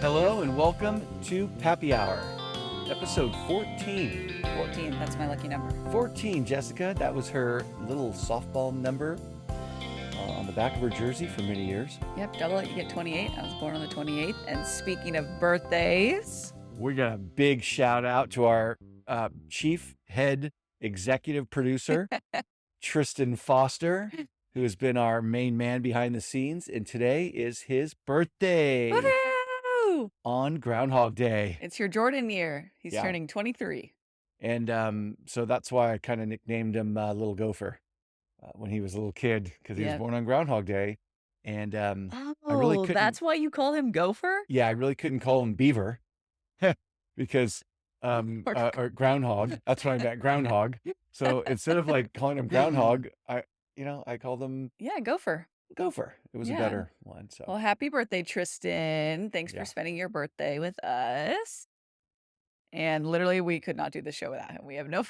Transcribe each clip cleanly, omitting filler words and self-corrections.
Hello and welcome to Pappy Hour, episode 14. 14, that's my lucky number. 14, Jessica. That was her little softball number on the back of her jersey for many years. Yep, double it, you get 28. I was born on the 28th. And speaking of birthdays, we got a big shout out to our chief head executive producer, Tristan Foster, who has been our main man behind the scenes. And today is his birthday. woohoo! On Groundhog Day. It's your Jordan year. He's turning 23. And so that's why I kind of nicknamed him Little Gopher when he was a little kid, because he was born on Groundhog Day. And I really couldn't. That's why you call him Gopher? Yeah, I really couldn't call him Beaver because or Groundhog. That's what I meant, Groundhog. So instead of like calling him Groundhog, I called him Gopher. Gopher. It was a better one. So well, happy birthday, Tristan. Thanks for spending your birthday with us. And literally, we could not do the show without him. We have no,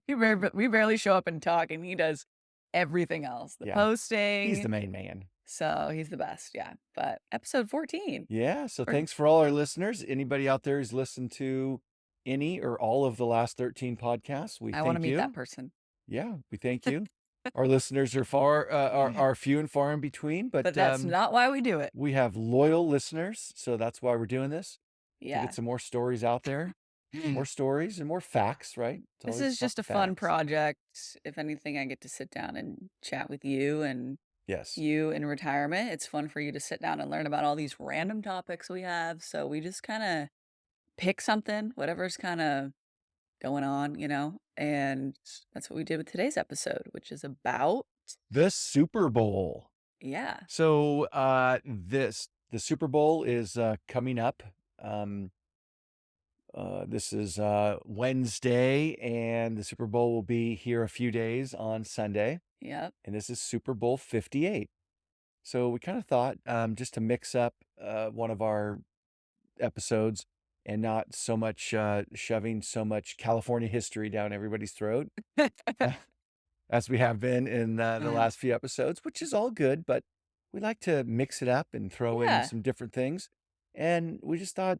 we barely show up and talk, and he does everything else. The posting. He's the main man. So he's the best. Yeah. But episode 14. Yeah. So thanks for all our listeners. Anybody out there who's listened to any or all of the last 13 podcasts, I want to meet that person. Yeah. We thank you. Our listeners are are few and far in between, but that's not why we do it. We have loyal listeners, so that's why we're doing this. Yeah. To get some more stories out there, more stories and more facts, right? This is just a fun project. If anything, I get to sit down and chat with you and you in retirement. It's fun for you to sit down and learn about all these random topics we have. So we just kind of pick something, whatever's kind of going on, and that's what we did with today's episode, which is about the Super Bowl. Yeah. So the Super Bowl is coming up. This is Wednesday, and the Super Bowl will be here a few days on Sunday. Yep. And this is Super Bowl 58. So we kind of thought just to mix up one of our episodes and not so much shoving so much California history down everybody's throat as we have been in the last few episodes, which is all good, but we like to mix it up and throw in some different things. And we just thought,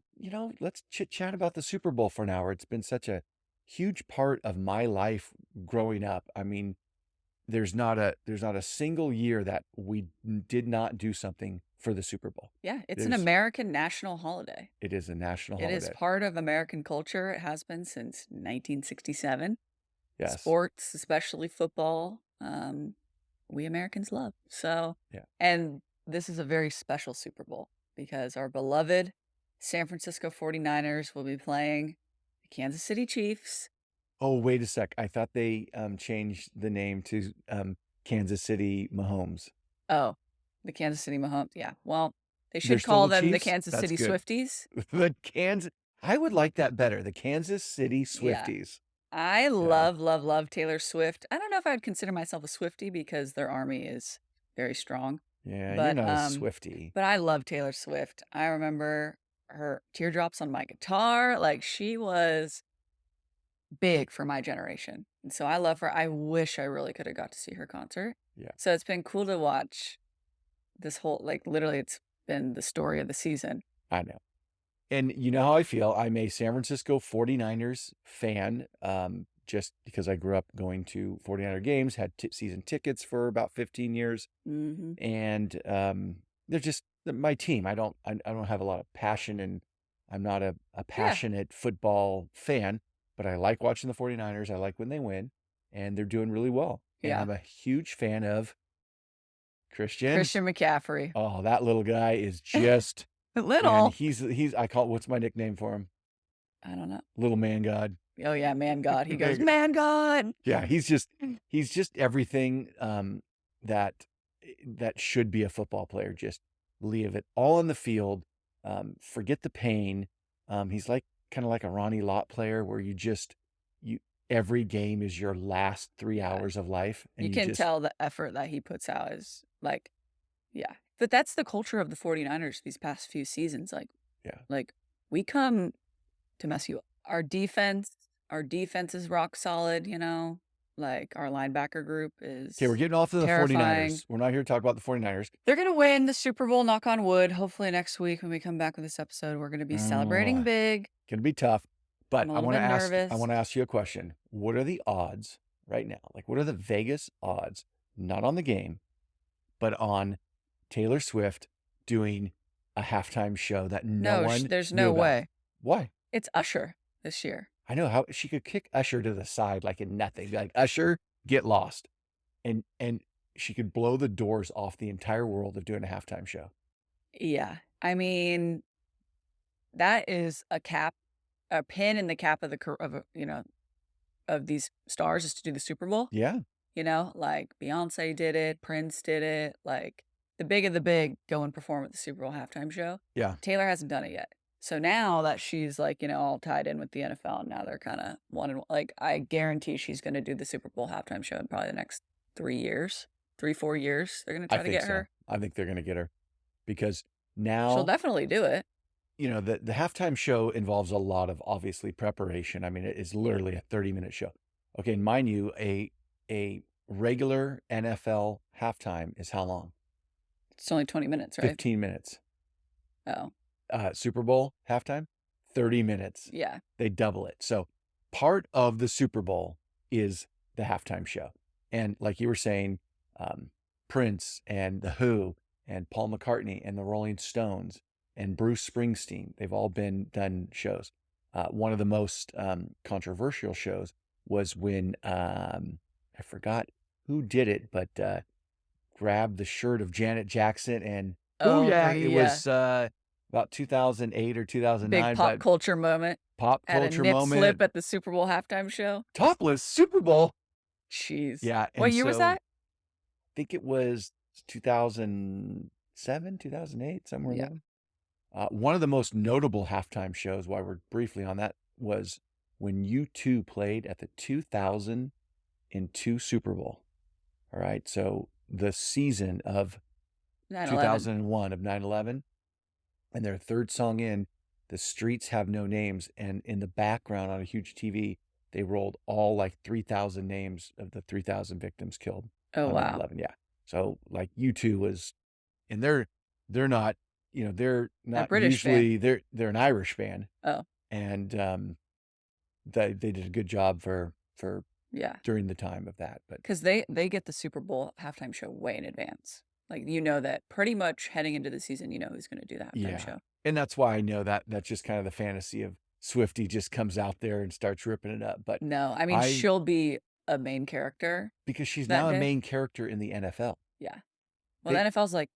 let's chit chat about the Super Bowl for an hour. It's been such a huge part of my life growing up. I mean, there's not a single year that we did not do something for the Super Bowl. Yeah, it's an American national holiday. It is a national holiday. It is part of American culture. It has been since 1967. Yes. Sports, especially football, we Americans love. So, and this is a very special Super Bowl because our beloved San Francisco 49ers will be playing the Kansas City Chiefs. Oh, wait a sec. I thought they changed the name to Kansas City Mahomes. Oh, the Kansas City Mahomes. Yeah. Well, they should call them the Kansas City Swifties. I would like that better. The Kansas City Swifties. Yeah. I love Taylor Swift. I don't know if I would consider myself a Swiftie because their army is very strong. Yeah, but, you're not a Swiftie. But I love Taylor Swift. I remember her Teardrops on My Guitar. Like, she was big for my generation. And so I love her. I wish I really could have got to see her concert. Yeah. So it's been cool to watch this whole, literally it's been the story of the season. I know. And you know how I feel. I'm a San Francisco 49ers fan, just because I grew up going to 49er games, had season tickets for about 15 years. Mm-hmm. And they're just my team. I don't have a lot of passion, and I'm not a passionate football fan. But I like watching the 49ers. I like when they win, and they're doing really well. And I'm a huge fan of Christian McCaffrey. Oh, that little guy is just little. He's I call what's my nickname for him? I don't know. Little Man God. Oh yeah, Man God. He goes, Man God. Yeah, he's just everything that should be a football player. Just leave it all on the field. Forget the pain. He's like kind of like a Ronnie Lott player where you every game is your last 3 hours of life. And you can tell the effort that he puts out is like, but that's the culture of the 49ers these past few seasons. Like we come to mess you up. Our defense is rock solid, Like, our linebacker group Okay, we're is getting off to the terrifying. 49ers. We're not here to talk about the 49ers. They're gonna win the Super Bowl, knock on wood. Hopefully next week when we come back with this episode, we're gonna be celebrating big. Gonna be tough. But I'm a I little wanna bit ask I nervous. wanna ask you a question. What are the odds right now? Like, what are the Vegas odds, not on the game, but on Taylor Swift doing a halftime show that no No, one there's knew no about? way. Why? It's Usher this year. I know how she could kick Usher to the side like in nothing. Be like, "Usher, get lost." And she could blow the doors off the entire world of doing a halftime show. Yeah. I mean, that is a pin in the cap of the of these stars is to do the Super Bowl. Yeah. Like Beyonce did it, Prince did it, like the big of the big go and perform at the Super Bowl halftime show. Yeah. Taylor hasn't done it yet. So now that she's like, all tied in with the NFL, now they're kind of one and like I guarantee she's going to do the Super Bowl halftime show in probably the next 3 years, 3, 4 years. They're going to I try to think get so. her. I think they're gonna get her because She'll now, definitely do it. the halftime show involves a lot of obviously preparation. I mean, it is literally a 30-minute show. Okay, and mind you, a regular NFL halftime is how long? It's only 20 minutes, right? 15 minutes. Oh. Super Bowl halftime, 30 minutes. Yeah. They double it. So part of the Super Bowl is the halftime show. And like you were saying, Prince and The Who and Paul McCartney and the Rolling Stones and Bruce Springsteen, they've all done shows. One of the most controversial shows was when I forgot who did it, but grabbed the shirt of Janet Jackson and it was about 2008 or 2009. Big pop culture moment. Pop Had culture a nip moment. slip at the Super Bowl halftime show. Topless Super Bowl. Jeez. Yeah. What year was that? I think it was 2007, 2008, somewhere in there. One of the most notable halftime shows, while we're briefly on that, was when U2 played at the 2002 Super Bowl. All right. So the season of 2001 of 9/11, and their third song in, The Streets Have No Names, and in the background on a huge TV, they rolled all like 3,000 names of the 3,000 victims killed Oh, on wow. 9/11. Yeah. So like U2 was, and they're not, they're not British usually, band. they're an Irish band. Oh. And they did a good job for during the time of that. But because they get the Super Bowl halftime show way in advance. Like, that pretty much heading into the season, who's going to do the halftime show. And that's why I know that that's just kind of the fantasy of Swiftie just comes out there and starts ripping it up. But no, I mean, she'll be a main character because she's that now a day. main character in the NFL. Yeah. Well, the NFL's like,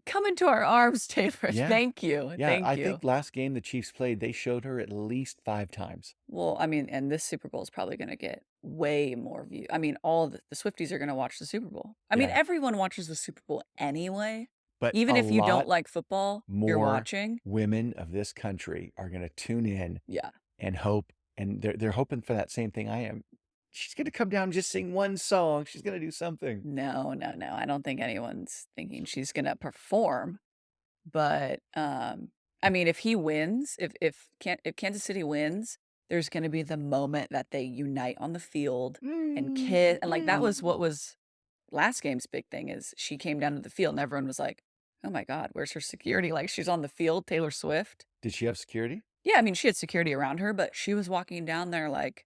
come into our arms, Taylor. Yeah. Thank you. Yeah, Thank I you. think last game the Chiefs played, they showed her at least 5 times. Well, I mean, and this Super Bowl is probably going to get way more views. I mean, all the Swifties are going to watch the Super Bowl. I mean, everyone watches the Super Bowl anyway. But even if you don't like football, you're watching. Women of this country are going to tune in. Yeah. And hope, and they're hoping for that same thing I am. She's going to come down and just sing one song. She's going to do something. No. I don't think anyone's thinking she's going to perform. But I mean, if he wins, if Kansas City wins, there's going to be the moment that they unite on the field and kiss, and like that was what was last game's big thing is she came down to the field and everyone was like, "Oh my God, where's her security?" Like she's on the field, Taylor Swift. Did she have security? Yeah, I mean, she had security around her, but she was walking down there like,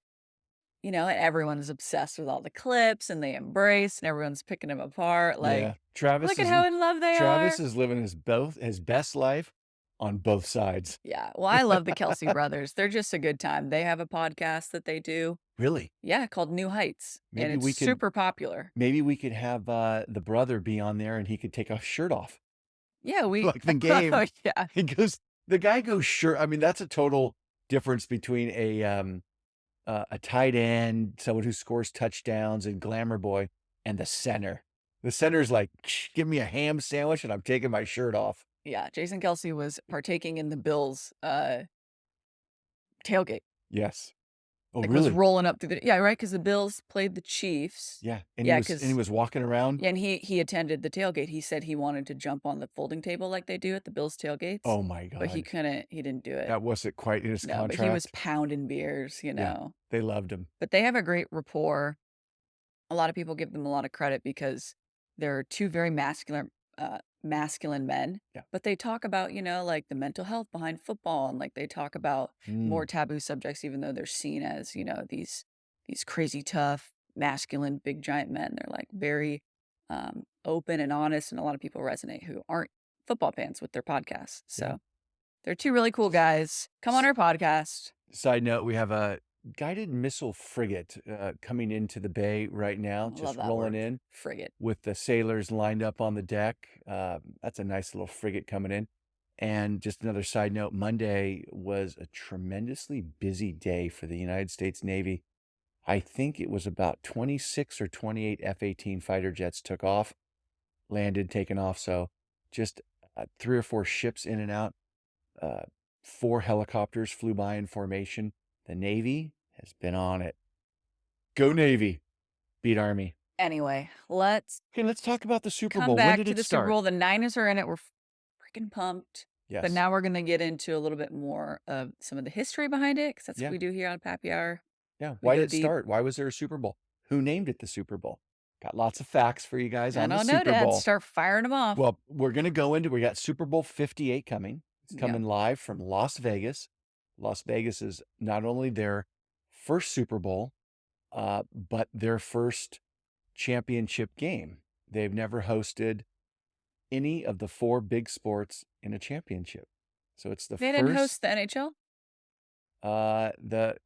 and everyone is obsessed with all the clips and they embrace and everyone's picking him apart. Like, Travis look at how in love they are. Travis is living his best life on both sides. Yeah. Well, I love the Kelsey brothers. They're just a good time. They have a podcast that they do. Really? Yeah, called New Heights. Maybe and it's super popular. Maybe we could have the brother be on there and he could take a shirt off. Yeah, like the game. Yeah. The guy goes shirt. I mean, that's a total difference between a tight end, someone who scores touchdowns and glamour boy, and the center. The center's like, give me a ham sandwich and I'm taking my shirt off. Yeah, Jason Kelsey was partaking in the Bills tailgate. Yes. Oh, like, was really? rolling up through the yeah, right, because the Bills played the Chiefs. Yeah, and Yeah, he because was walking around? yeah, and he attended the tailgate. He said he wanted to jump on the folding table like they do at the Bills tailgates, Oh my but god. he didn't do it. That wasn't quite in his No, but he was contract? pounding beers, Yeah, they loved him. but they have a great rapport. A lot of people give them a lot of credit because they're 2 very masculine men, Yeah. but they talk about, like, the mental health behind football, and, like, they talk about more Mm, taboo subjects even though they're seen as, these crazy tough, masculine, big giant men. They're, like, very, open and honest, and a lot of people resonate who aren't football fans with their podcasts. yeah. So, they're 2 really cool guys. Come on S our podcast. Side note, we have a guided missile frigate, coming into the bay right now, I love just that rolling word, in frigate. with the sailors lined up on the deck. That's a nice little frigate coming in. And just another side note, Monday was a tremendously busy day for the United States Navy. I think it was about 26 or 28 F-18 fighter jets took off, landed, taken off. So just 3 or 4 ships in and out. Uh, 4 helicopters flew by in formation. The Navy has been on it. Go Navy. Beat Army. Anyway, let's Okay, let's talk about the Super come Bowl. When back did to it the Super start? Bowl. The Niners are in it. We're freaking pumped. But Yes. now we're gonna get into a little bit more of some of the history behind it, because that's what Yeah. we do here on Pappy Hour. Yeah. We Why did go it deep. start? Why was there a Super Bowl? Who named it the Super Bowl? Got lots of facts for you guys I on the don't know, Super Dad. Bowl. Start firing them off. Well, we're going to go into, we got Super Bowl 58 coming. It's Yep. coming live from Las Vegas. Las Vegas is not only their first Super Bowl, but their first championship game. They've never hosted any of the 4 big sports in a championship. So it's the They didn't first, host the NHL? uh, the,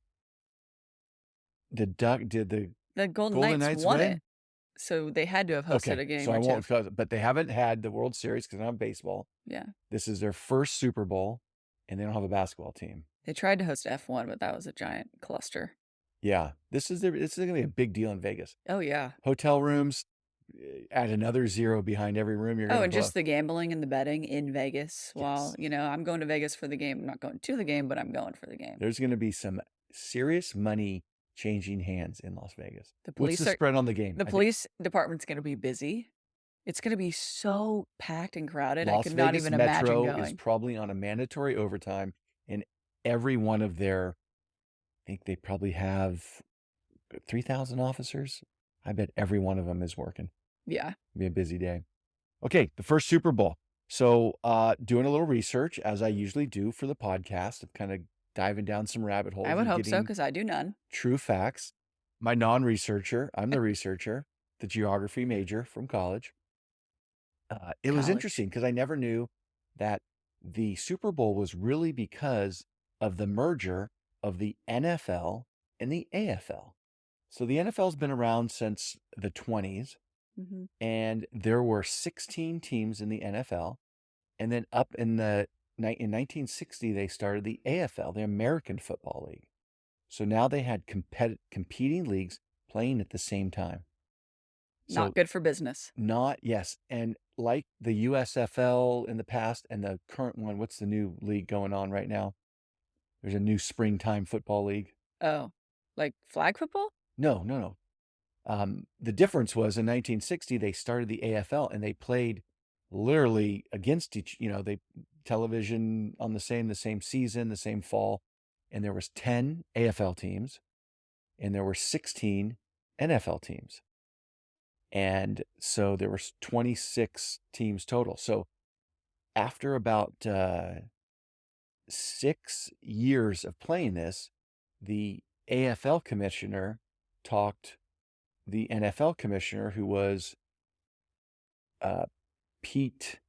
did the The Golden Golden Knights Knights won it, win? so they had to have hosted Okay, a game so or I 2. won't, but they haven't had the World Series because they're not baseball. Yeah. This is their first Super Bowl, and they don't have a basketball team. They tried to host F1, but that was a giant cluster. Yeah, this is going to be a big deal in Vegas. Oh, yeah. Hotel rooms, add another 0 behind every room. You're going Oh, to and blow. just the gambling and the betting in Vegas. Yes. While, I'm going to Vegas for the game. I'm not going to the game, but I'm going for the game. There's going to be some serious money changing hands in Las Vegas. The What's the police are spread on the game? the I think police department's gonna be busy. It's gonna be so packed and crowded, I Las could not Vegas even imagine Metro is going. probably on a mandatory overtime in every one of their, I think they probably have 3,000 officers. I bet every one of them is working. Yeah. It'll be a busy day. Okay, the first Super Bowl. So, doing a little research, as I usually do for the podcast, of kind of diving down some rabbit holes I would and hope so, getting because I do none. true facts. My non-researcher, I'm the researcher, the geography major from college. It was College. interesting because I never knew that the Super Bowl was really because of the merger of the NFL and the AFL. So the NFL's been around since the 20s, Mhm. and there were 16 teams in the NFL. And then up in in 1960, they started the AFL, the American Football League. So now they had competing leagues playing at the same time. So Not good for business. not, yes. And like the USFL in the past and the current one, what's the new league going on right now? There's a new springtime football league. Oh, like flag football? No, no, no. The difference was in 1960, they started the AFL and they played literally against they television on the same season, the same fall. And there was 10 AFL teams and there were 16 NFL teams. And so there were 26 teams total. So after about 6 years of playing this, the AFL commissioner talked the NFL commissioner, who was uh, Pete.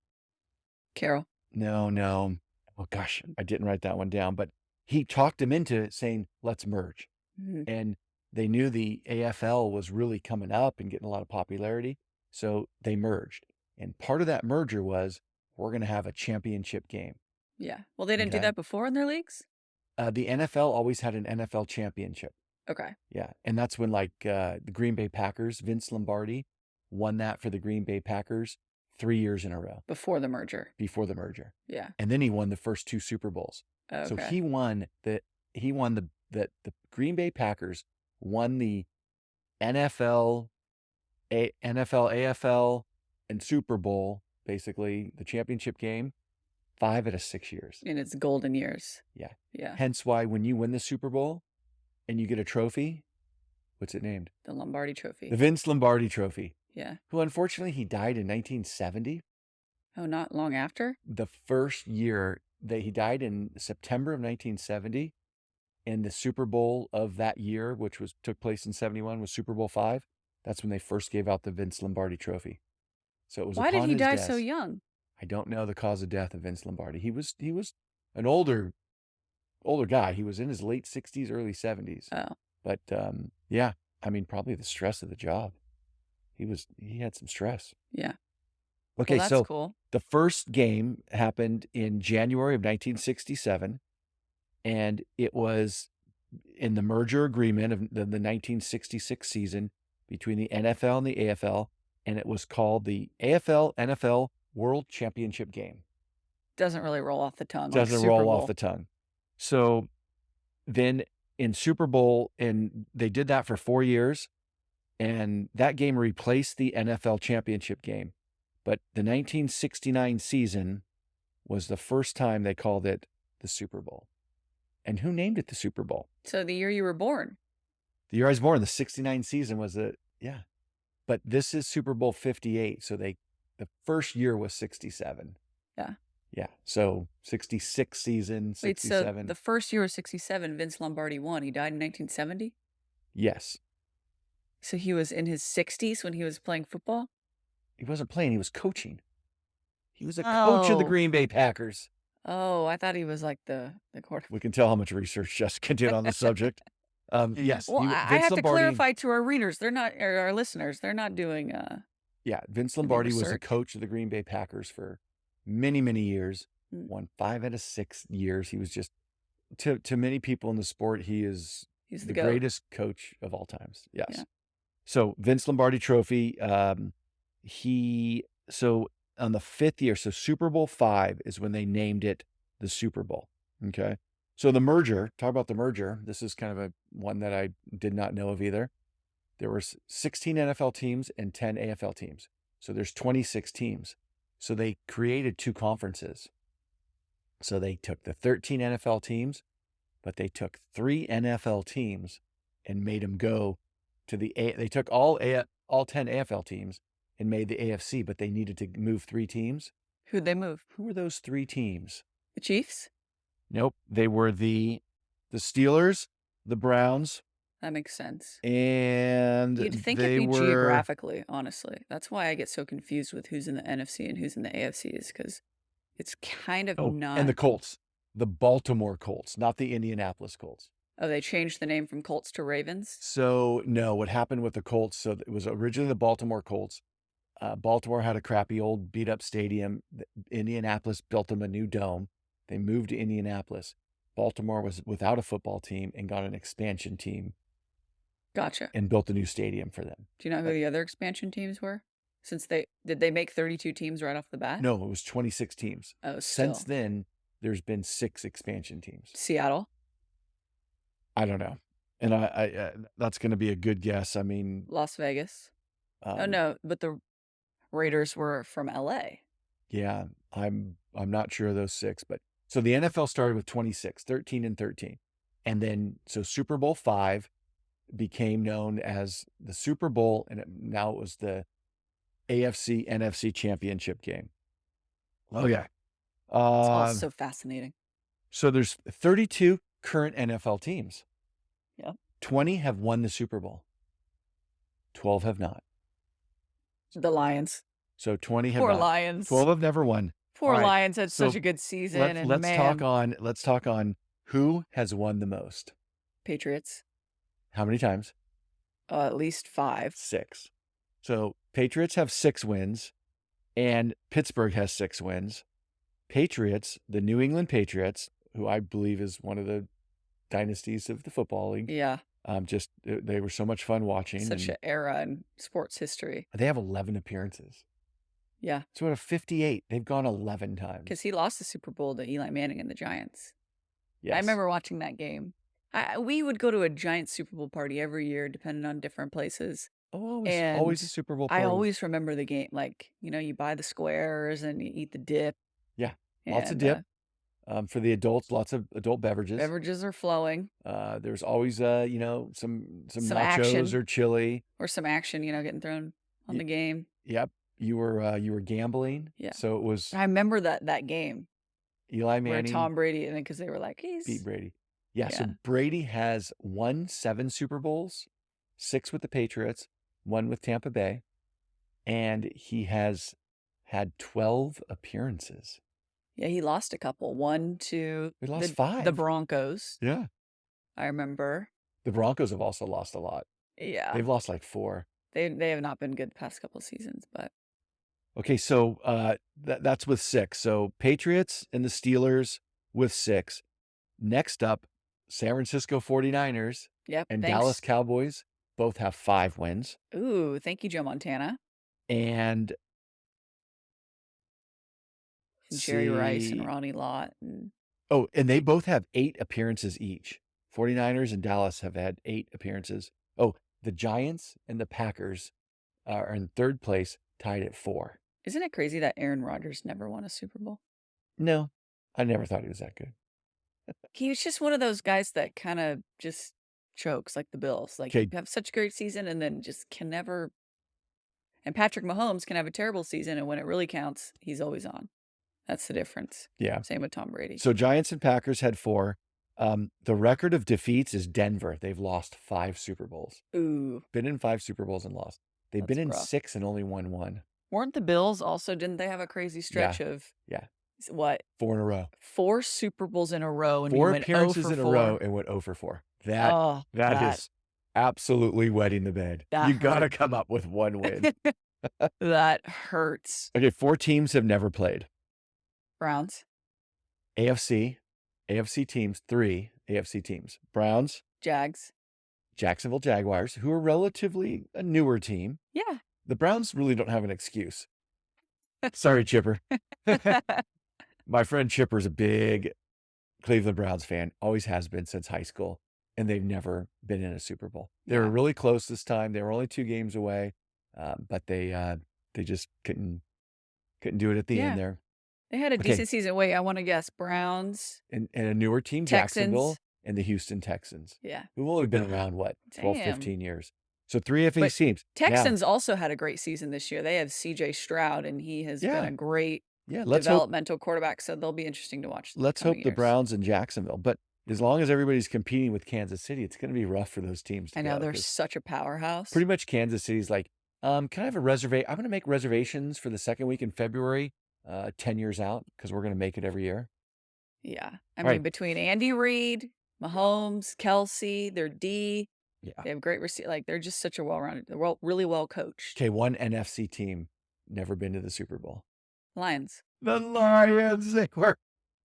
Carol. No. Oh gosh, I didn't write that one down, but he talked him into saying, let's merge. Mhm. And they knew the AFL was really coming up and getting a lot of popularity. So they merged. And part of that merger was, we're going to have a championship game. Yeah. Well, they didn't do Okay. that before in their leagues? The NFL always had an NFL championship. Okay. Yeah. And that's when the Green Bay Packers, Vince Lombardi won that for the Green Bay Packers 3 years in a row Before the merger. before the merger. Yeah. And then he won the first 2 Super Bowls. So Okay. he won the he won the Green Bay Packers won the NFL, NFL, AFL, and Super Bowl, basically the championship game, 5 out of 6 years. In its golden years. Yeah. Yeah. Hence why when you win the Super Bowl and you get a trophy, what's it named? The Lombardi Trophy. The Vince Lombardi Trophy. Yeah. Who unfortunately he died in 1970. Oh, not long after? The first year that he died in September of 1970, and the Super Bowl of that year, which took place in 71, was Super Bowl 5. That's when they first gave out the Vince Lombardi Trophy. So it was Why did upon he his die death. so young? I don't know the cause of death of Vince Lombardi. He was an older guy. He was in his late 60s, early 70s. Oh. But yeah, I mean, probably the stress of the job. He had some stress. Yeah. Okay, well, that's so cool. The first game happened in January of 1967, and it was in the merger agreement of the 1966 season between the NFL and the AFL, and it was called the AFL-NFL World Championship Game. Doesn't really roll off the tongue. Doesn't like roll off the tongue. So then in Super Bowl, and they did that for 4 years, and that game replaced the NFL championship game. But the 1969 season was the first time they called it the Super Bowl. And who named it the Super Bowl? So the year you were born. The year I was born, the 69 season was yeah. But this is Super Bowl 58. So the first year was 67. Yeah. Yeah. So 66 season, 67. Wait, so the first year was 67, Vince Lombardi won. He died in 1970? Yes. So he was in his 60s when he was playing football? He wasn't playing, he was coaching. He was a coach of the Green Bay Packers. Oh, I thought he was like the quarterback. We can tell how much research Jessica did on the subject. Yes. Well, I have to clarify to our readers, or our listeners, they're not doing yeah, Vince Lombardi was a coach of the Green Bay Packers for many, many years. Won 5 out of 6 years. He was just to many people in the sport, he's the greatest coach of all times. Yes. Yeah. So Vince Lombardi Trophy, so on the 5th year, so Super Bowl 5 is when they named it the Super Bowl. Okay. So the merger, talk about the merger. This is kind of one that I did not know of either. There were 16 NFL teams and 10 AFL teams. So there's 26 teams. So they created 2 conferences. So they took the 13 NFL teams, but they took 3 NFL teams and made them go to they took all 10 AFL teams and made the AFC, but they needed to move 3 teams. Who'd they move? Who were those 3 teams? The Chiefs? Nope. They were the Steelers, the Browns. That makes sense. And you'd think it'd be geographically, honestly. That's why I get so confused with who's in the NFC and who's in the AFC, is because it's kind of not. And the Colts, the Baltimore Colts, not the Indianapolis Colts. Oh, they changed the name from Colts to Ravens? So, no, what happened with the Colts, so it was originally the Baltimore Colts. Baltimore had a crappy old beat-up stadium. Indianapolis built them a new dome. They moved to Indianapolis. Baltimore was without a football team and got an expansion team. Gotcha. And built a new stadium for them. Do you know who the other expansion teams were? Did they make 32 teams right off the bat? No, it was 26 teams. Oh, Since then, there's been 6 expansion teams. Seattle? I don't know. And I that's going to be a good guess. I mean, Las Vegas. Oh no, but the Raiders were from LA. Yeah, I'm not sure of those 6, but so the NFL started with 26, 13 and 13. And then so Super Bowl 5 became known as the Super Bowl, and now it was the AFC NFC championship game. Oh yeah. It's all so fascinating. So there's 32 current NFL teams. Yeah. 20 have won the Super Bowl. 12 have not. The Lions. So 20 have Poor not. Lions. 12 have never won. Poor Lions had such a good season. Let's talk on who has won the most. Patriots. How many times? At least 5. 6. So Patriots have 6 wins, and Pittsburgh has 6 wins. Patriots, the New England Patriots, who I believe is one of the dynasties of the football league. Yeah. They were so much fun watching. Such an era in sports history. They have 11 appearances. Yeah. So out of 58, they've gone 11 times. Because he lost the Super Bowl to Eli Manning and the Giants. Yes. I remember watching that game. We would go to a giant Super Bowl party every year, depending on different places. Oh, always And a Super Bowl I party. always remember the game. Like, you buy the squares and you eat the dip, Yeah, lots of and dip. For the adults, lots of adult beverages. beverages are flowing. There's always, some Some nachos action or chili. or some action, getting thrown on Y the game. Yep, you were gambling, Yeah. so it was I remember that game Eli where Manning Tom Brady, and because they were like, beat he's Brady. Yeah, yeah. so Brady has won 7 Super Bowls, 6 with the Patriots, 1 with Tampa Bay, and he has had 12 appearances. Yeah, he lost a couple. One to He lost the 5. Broncos, Yeah. I remember. The Broncos have also lost a lot. Yeah. They've lost like 4. They have not been good the past couple seasons, but Okay, so that's with 6. So Patriots and the Steelers with 6. Next up, San Francisco 49ers yep, and Dallas thanks. Cowboys both have 5 wins. Ooh, thank you, Joe Montana. And And Jerry Rice and see. Ronnie Lott. And Oh, and they both have 8 appearances each. 49ers and Dallas have had 8 appearances. Oh, the Giants and the Packers are in 3rd place, tied at 4. isn't it crazy that Aaron Rodgers never won a Super Bowl? No, I never thought he was that good. He was just one of those guys that kind of just chokes like the Bills. Like, Okay, have such a great season and then just can never. And Patrick Mahomes can have a terrible season, and when it really counts, he's always on. That's the difference. yeah. Same with Tom Brady. So Giants and Packers had 4. The record of defeats is Denver. They've lost 5 Super Bowls. Ooh, Been in 5 Super Bowls and lost. They've been that's in rough. 6 and only won 1. Weren't the Bills also, didn't they have a crazy stretch of Yeah, what? 4 in a row. 4 Super Bowls in a row, and he 4 went 0 appearances for in a 4. row and went 0 for 4. Oh, That is absolutely wetting the bed. That You got to hurt. come up with 1 win. That hurts. Okay, 4 teams have never played. Browns, AFC teams, 3 AFC teams. Browns, Jags. Jacksonville Jaguars, who are relatively a newer team. Yeah. The Browns really don't have an excuse. Sorry, Chipper. My friend Chipper's a big Cleveland Browns fan, always has been since high school, and they've never been in a Super Bowl. They were really close this time. They were only 2 games away, but they just couldn't do it at the end there. They had a decent season. Wait, I want to guess. Browns. And a newer team, Texans. Jacksonville, and the Houston Texans. Yeah. Who've only been around, 12, Damn. 15 years. So 3 FA teams. Texans also had a great season this year. They have CJ Stroud, and he has been a great developmental quarterback, so they'll be interesting to watch. Let's hope the Browns and Jacksonville. But as long as everybody's competing with Kansas City, it's going to be rough for those teams to I know, go, they're such a powerhouse. pretty much Kansas City's like, can I have a reservation? I'm going to make reservations for the second week in February, 10 years out, because we're going to make it every year. Yeah. I mean, between Andy Reid, Mahomes, Kelsey, their D, they have great like, they're just such a well-rounded, they're really well coached. Okay, one NFC team never been to the Super Bowl. Lions. The Lions,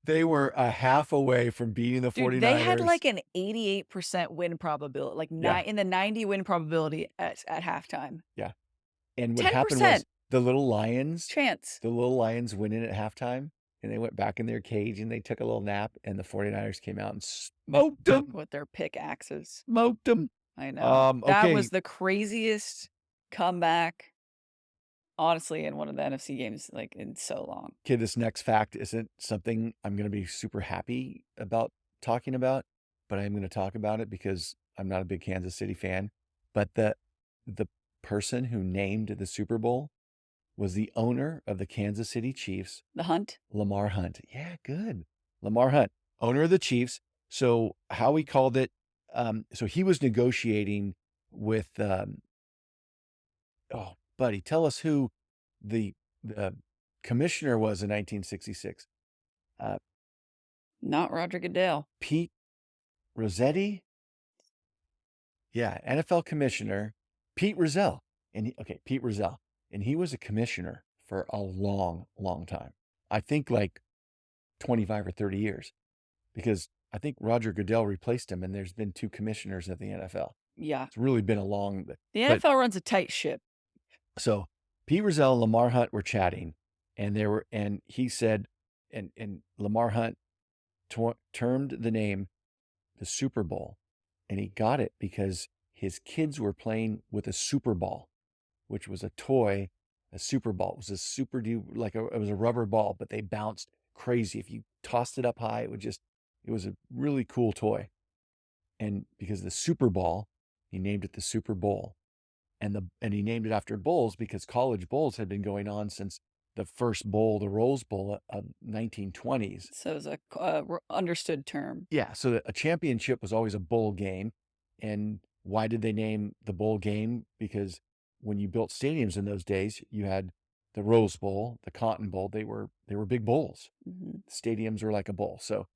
they were a half away from beating the 49ers. They had like an 88% win probability, like in the 90 win probability at halftime. Yeah. And what happened was the little Lions went in at halftime, and they went back in their cage and they took a little nap, and the 49ers came out and smoked them with their pickaxes. Smoked them. I know. That was the craziest comeback, honestly, in one of the NFC games, like, in so long. Okay, this next fact isn't something I'm going to be super happy about talking about, but I'm going to talk about it because I'm not a big Kansas City fan. But the person who named the Super Bowl was the owner of the Kansas City Chiefs. The Hunt? Lamar Hunt. Yeah, good. Lamar Hunt, owner of the Chiefs. So how he called it, so he was negotiating with, oh, buddy, tell us who the commissioner was in 1966. Not Roger Goodell. Pete Rossetti? Yeah, NFL commissioner, Pete Rozelle. Pete Rozelle. And he was a commissioner for a long, long time. I think like 25 or 30 years. Because I think Roger Goodell replaced him, and there's been 2 commissioners of the NFL. Yeah. It's really been a long... The NFL runs a tight ship. So Pete Rozelle and Lamar Hunt were chatting, and he said, and Lamar Hunt termed the name the Super Bowl. And he got it because his kids were playing with a Super Ball, which was a toy, a Super Ball. It was a it was a rubber ball, but they bounced crazy. If you tossed it up high, it was a really cool toy. And because the Super Ball, he named it the Super Bowl. And he named it after bowls because college bowls had been going on since the first bowl, the Rose Bowl of 1920s. So it's a understood term. Yeah, so a championship was always a bowl game. And why did they name the bowl game? Because when you built stadiums in those days, you had the Rose Bowl, the Cotton Bowl. They were big bowls. Mm-hmm. Stadiums were like a bowl. So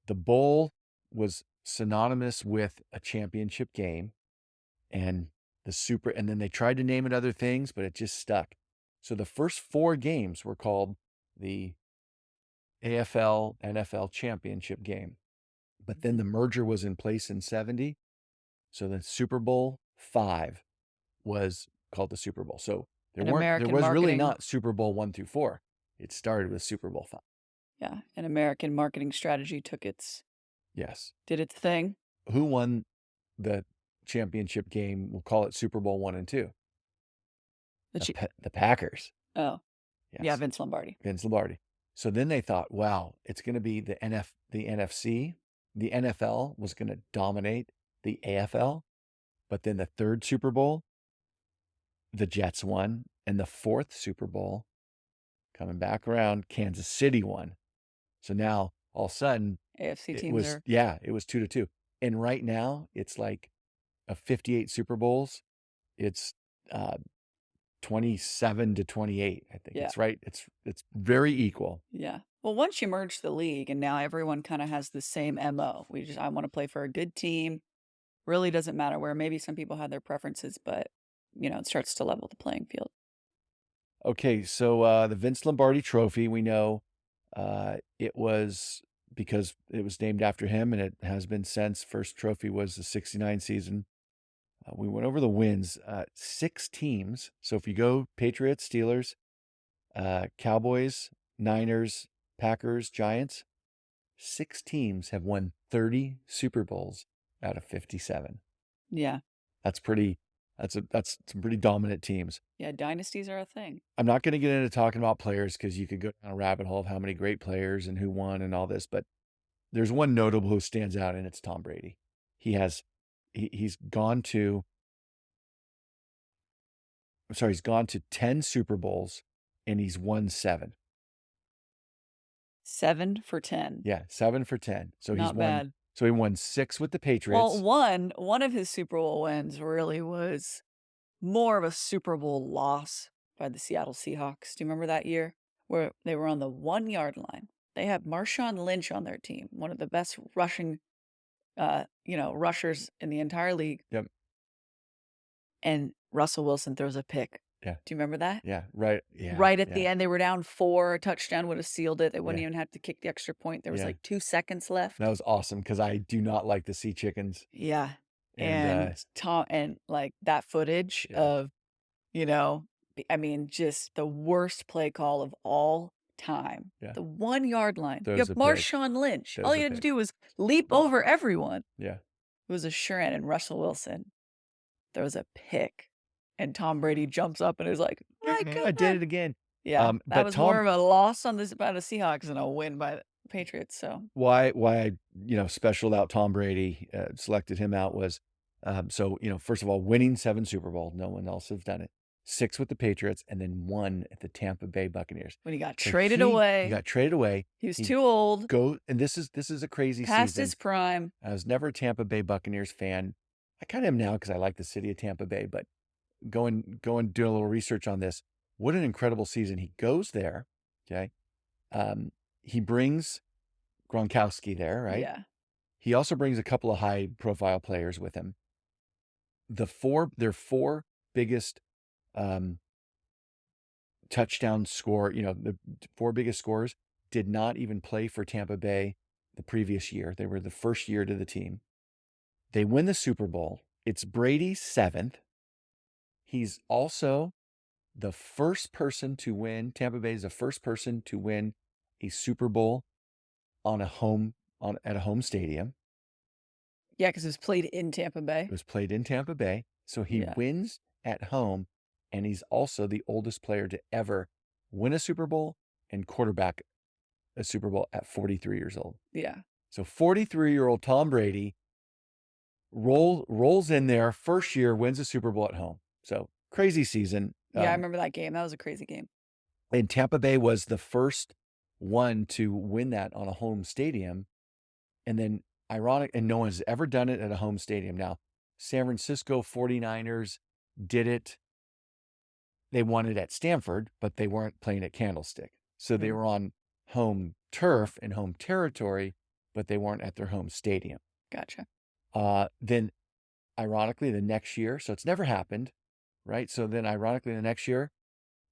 the bowl was synonymous with a championship game, and and then they tried to name it other things, but it just stuck. So the first 4 games were called the AFL NFL championship game. But then the merger was in place in 70. So the Super Bowl 5 was called the Super Bowl. So there was really not Super Bowl 1 through 4. It started with Super Bowl 5. Yeah. An American marketing strategy did its thing. Who won the championship game? We'll call it Super Bowl 1 and 2. The Packers. Oh, yes. Yeah, Vince Lombardi. So then they thought, wow, it's going to be the NFC. The NFL was going to dominate the AFL. But then the 3rd Super Bowl, the Jets won. And the 4th Super Bowl, coming back around, Kansas City won. So now, all of a sudden, AFC teams it was 2-2. And right now, it's like of 58 Super Bowls, it's 27-28. I think it's right. It's very equal. Yeah. Well, once you merge the league and now everyone kind of has the same MO. I want to play for a good team. Really doesn't matter where. Maybe some people have their preferences, but it starts to level the playing field. Okay, so the Vince Lombardi Trophy, we know it was because it was named after him, and it has been since. First trophy was the 69 season. We went over the wins. 6 teams. So if you go Patriots, Steelers, Cowboys, Niners, Packers, Giants, 6 teams have won 30 Super Bowls out of 57. Yeah. That's some pretty dominant teams. Yeah, dynasties are a thing. I'm not going to get into talking about players because you could go down a rabbit hole of how many great players and who won and all this, but there's one notable who stands out, and it's Tom Brady. He's gone to 10 Super Bowls, and he's won 7. 7 for 10. Yeah, 7 for 10. So Not bad. So he won 6 with the Patriots. Well, one of his Super Bowl wins really was more of a Super Bowl loss by the Seattle Seahawks. Do you remember that year where they were on the 1-yard line? They had Marshawn Lynch on their team, one of the best rushing, rushers in the entire league. Yep. And Russell Wilson throws a pick. Yeah. Do you remember that? Yeah. Right. Yeah. Right at the end, they were down 4. A touchdown would have sealed it. They wouldn't even have to kick the extra point. There was like 2 seconds left. That was awesome because I do not like the Sea Chickens. Yeah. And Tom, and like that footage of, just the worst play call of all time. Yeah. The 1-yard line. You have Marshawn Lynch. All you had to do was leap over everyone. Yeah. It was a shrine, and Russell Wilson. There was a pick. And Tom Brady jumps up and is like, I did it again. Yeah, that was more of a loss by the Seahawks than a win by the Patriots. So why I specialed out Tom Brady, selected him out was first of all, winning 7 Super Bowls. No one else has done it. 6 with the Patriots, and then 1 at the Tampa Bay Buccaneers. When he got traded away. He got traded away. He was too old. And this is a crazy season. Past his prime. I was never a Tampa Bay Buccaneers fan. I kind of am now because I like the city of Tampa Bay, but doing a little research on this. What an incredible season. He goes there, okay? He brings Gronkowski there, right? Yeah. He also brings a couple of high-profile players with him. Their 4 biggest touchdown score, the 4 biggest scorers did not even play for Tampa Bay the previous year. They were the first year to the team. They win the Super Bowl. It's Brady's 7th. He's also the first person to win. Tampa Bay is the first person to win a Super Bowl at a home stadium. Yeah, because it was played in Tampa It Bay. was played in Tampa Bay. So he Yeah. wins at home, and he's also the oldest player to ever win a Super Bowl and quarterback a Super Bowl at 43 years old. Yeah. So 43-year-old Tom Brady rolls in there, first year, wins a Super Bowl at home. So crazy season. Yeah, I remember that game. That was a crazy game. And Tampa Bay was the first one to win that on a home stadium. And then ironic, and no one's ever done it at a home stadium. Now, San Francisco 49ers did it. They won it at Stanford, but they weren't playing at Candlestick. So they Mm, were on home turf and home territory, but they weren't at their home stadium. gotcha. Then, ironically, the next year, so it's never happened, right? So then, ironically, the next year,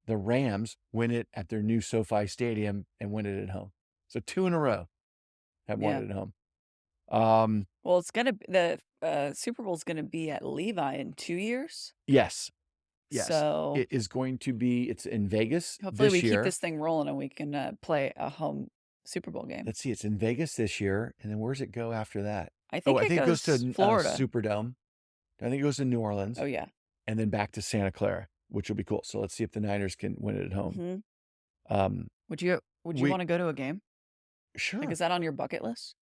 the Rams win it at their new SoFi Stadium and win it at home. So 2 in a row have won Yeah. it at home. Well, it's gonna the Super Bowl's gonna be at Levi in 2 years. Yes, yes. So It is going to be, it's in Vegas hopefully this we keep year. this thing rolling and we can play a home Super Bowl game. Let's see, it's in Vegas this year. And then where's it go after that? I Oh, think I it think it goes goes to Florida. Superdome. I think it goes to New Orleans Oh yeah. and then back to Santa Clara, which will be cool. So let's see if the Niners can win it at home. Mhm. Um, Would you we wanna go to a game? Like, Sure. is that on your bucket list?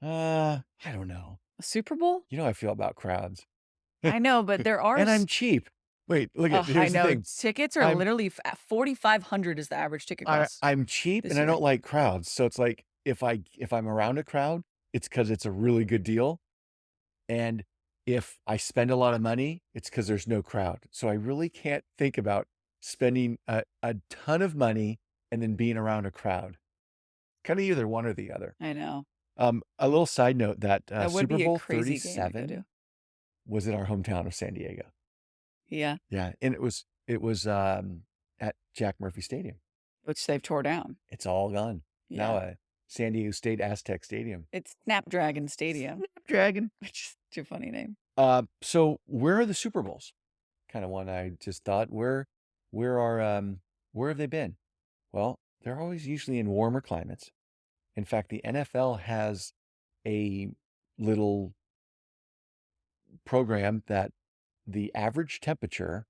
I don't know. A Super Bowl? You know how I feel about crowds. I know, but there are And I'm cheap. Wait, look at, ugh, I here's the know. thing. Tickets are I'm literally at 4,500 is the average ticket cost I'm cheap this and I year. don't like crowds. So it's like if I'm around a crowd, it's because it's a really good deal. And if I spend a lot of money, it's because there's no crowd. So I really can't think about spending a ton of money and then being around a crowd. Kind of either one or the other. I know. A little side note that That would Super be a Bowl crazy game to go 37 to. was in our hometown of San Diego. Yeah, Yeah, and it was at Jack Murphy Stadium. which they've tore down. It's all gone. Now Yeah. San Diego State Aztec Stadium. It's Snapdragon Stadium, Snapdragon. which is such a funny name. So where are the Super Bowls? Kind of one I just thought. Where are where have they been? Well, they're always usually in warmer climates. In fact, the NFL has a little program that the average temperature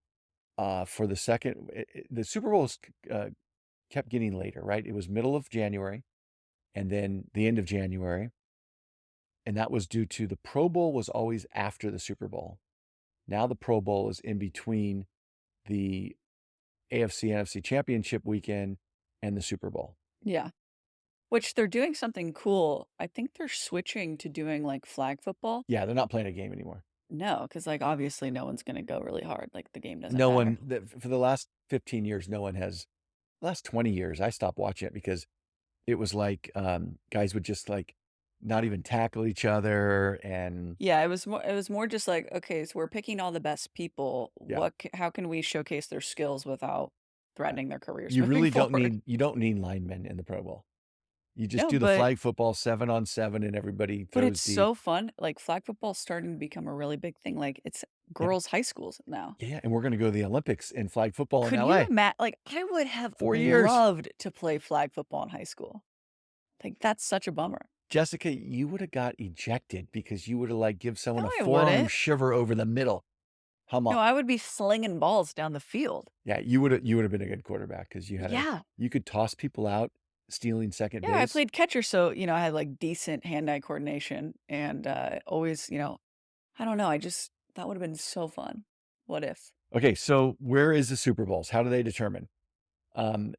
for the Super Bowls kept getting later, right? It was middle of January and then the end of January. And that was due to the Pro Bowl was always after the Super Bowl. Now the Pro Bowl is in between the AFC NFC Championship weekend and the Super Bowl. Yeah. Which they're doing something cool. I think they're switching to doing, like, flag football. Yeah, they're not playing a game anymore. No, because like, obviously, no one's gonna go really hard, like, the game doesn't No matter. one, for the last 15 years, no one has, last 20 years, I stopped watching it because it was like guys would just like not even tackle each other. And Yeah, it was more just like, "Okay, so we're picking all the best people. yeah, How can we showcase their skills without yeah. threatening their careers You moving really forward?" you don't need linemen in the Pro Bowl. You just No, do the but flag football 7-on-7 and everybody it's throws deep. so fun. Like, flag football's starting to become a really big thing, like, it's Yeah. girls' high schools now. Yeah, and we're going to go to the Olympics in flag football in Could you LA. imagine? Like, I would have 4 years. loved to play flag football in high school. Like, that's such a bummer. Jessica, you would have got ejected because you would have like give someone No, a I forearm wouldn't. shiver over the middle. Come on. No, I would be slinging balls down the field. Yeah, you would have been a good quarterback because Yeah. you could toss people out stealing second Yeah, I base. played catcher, so, I had, like, decent hand-eye coordination and, always, I don't know, that would've been so fun. What if? Okay, so where is the Super Bowls? How do they determine? Um,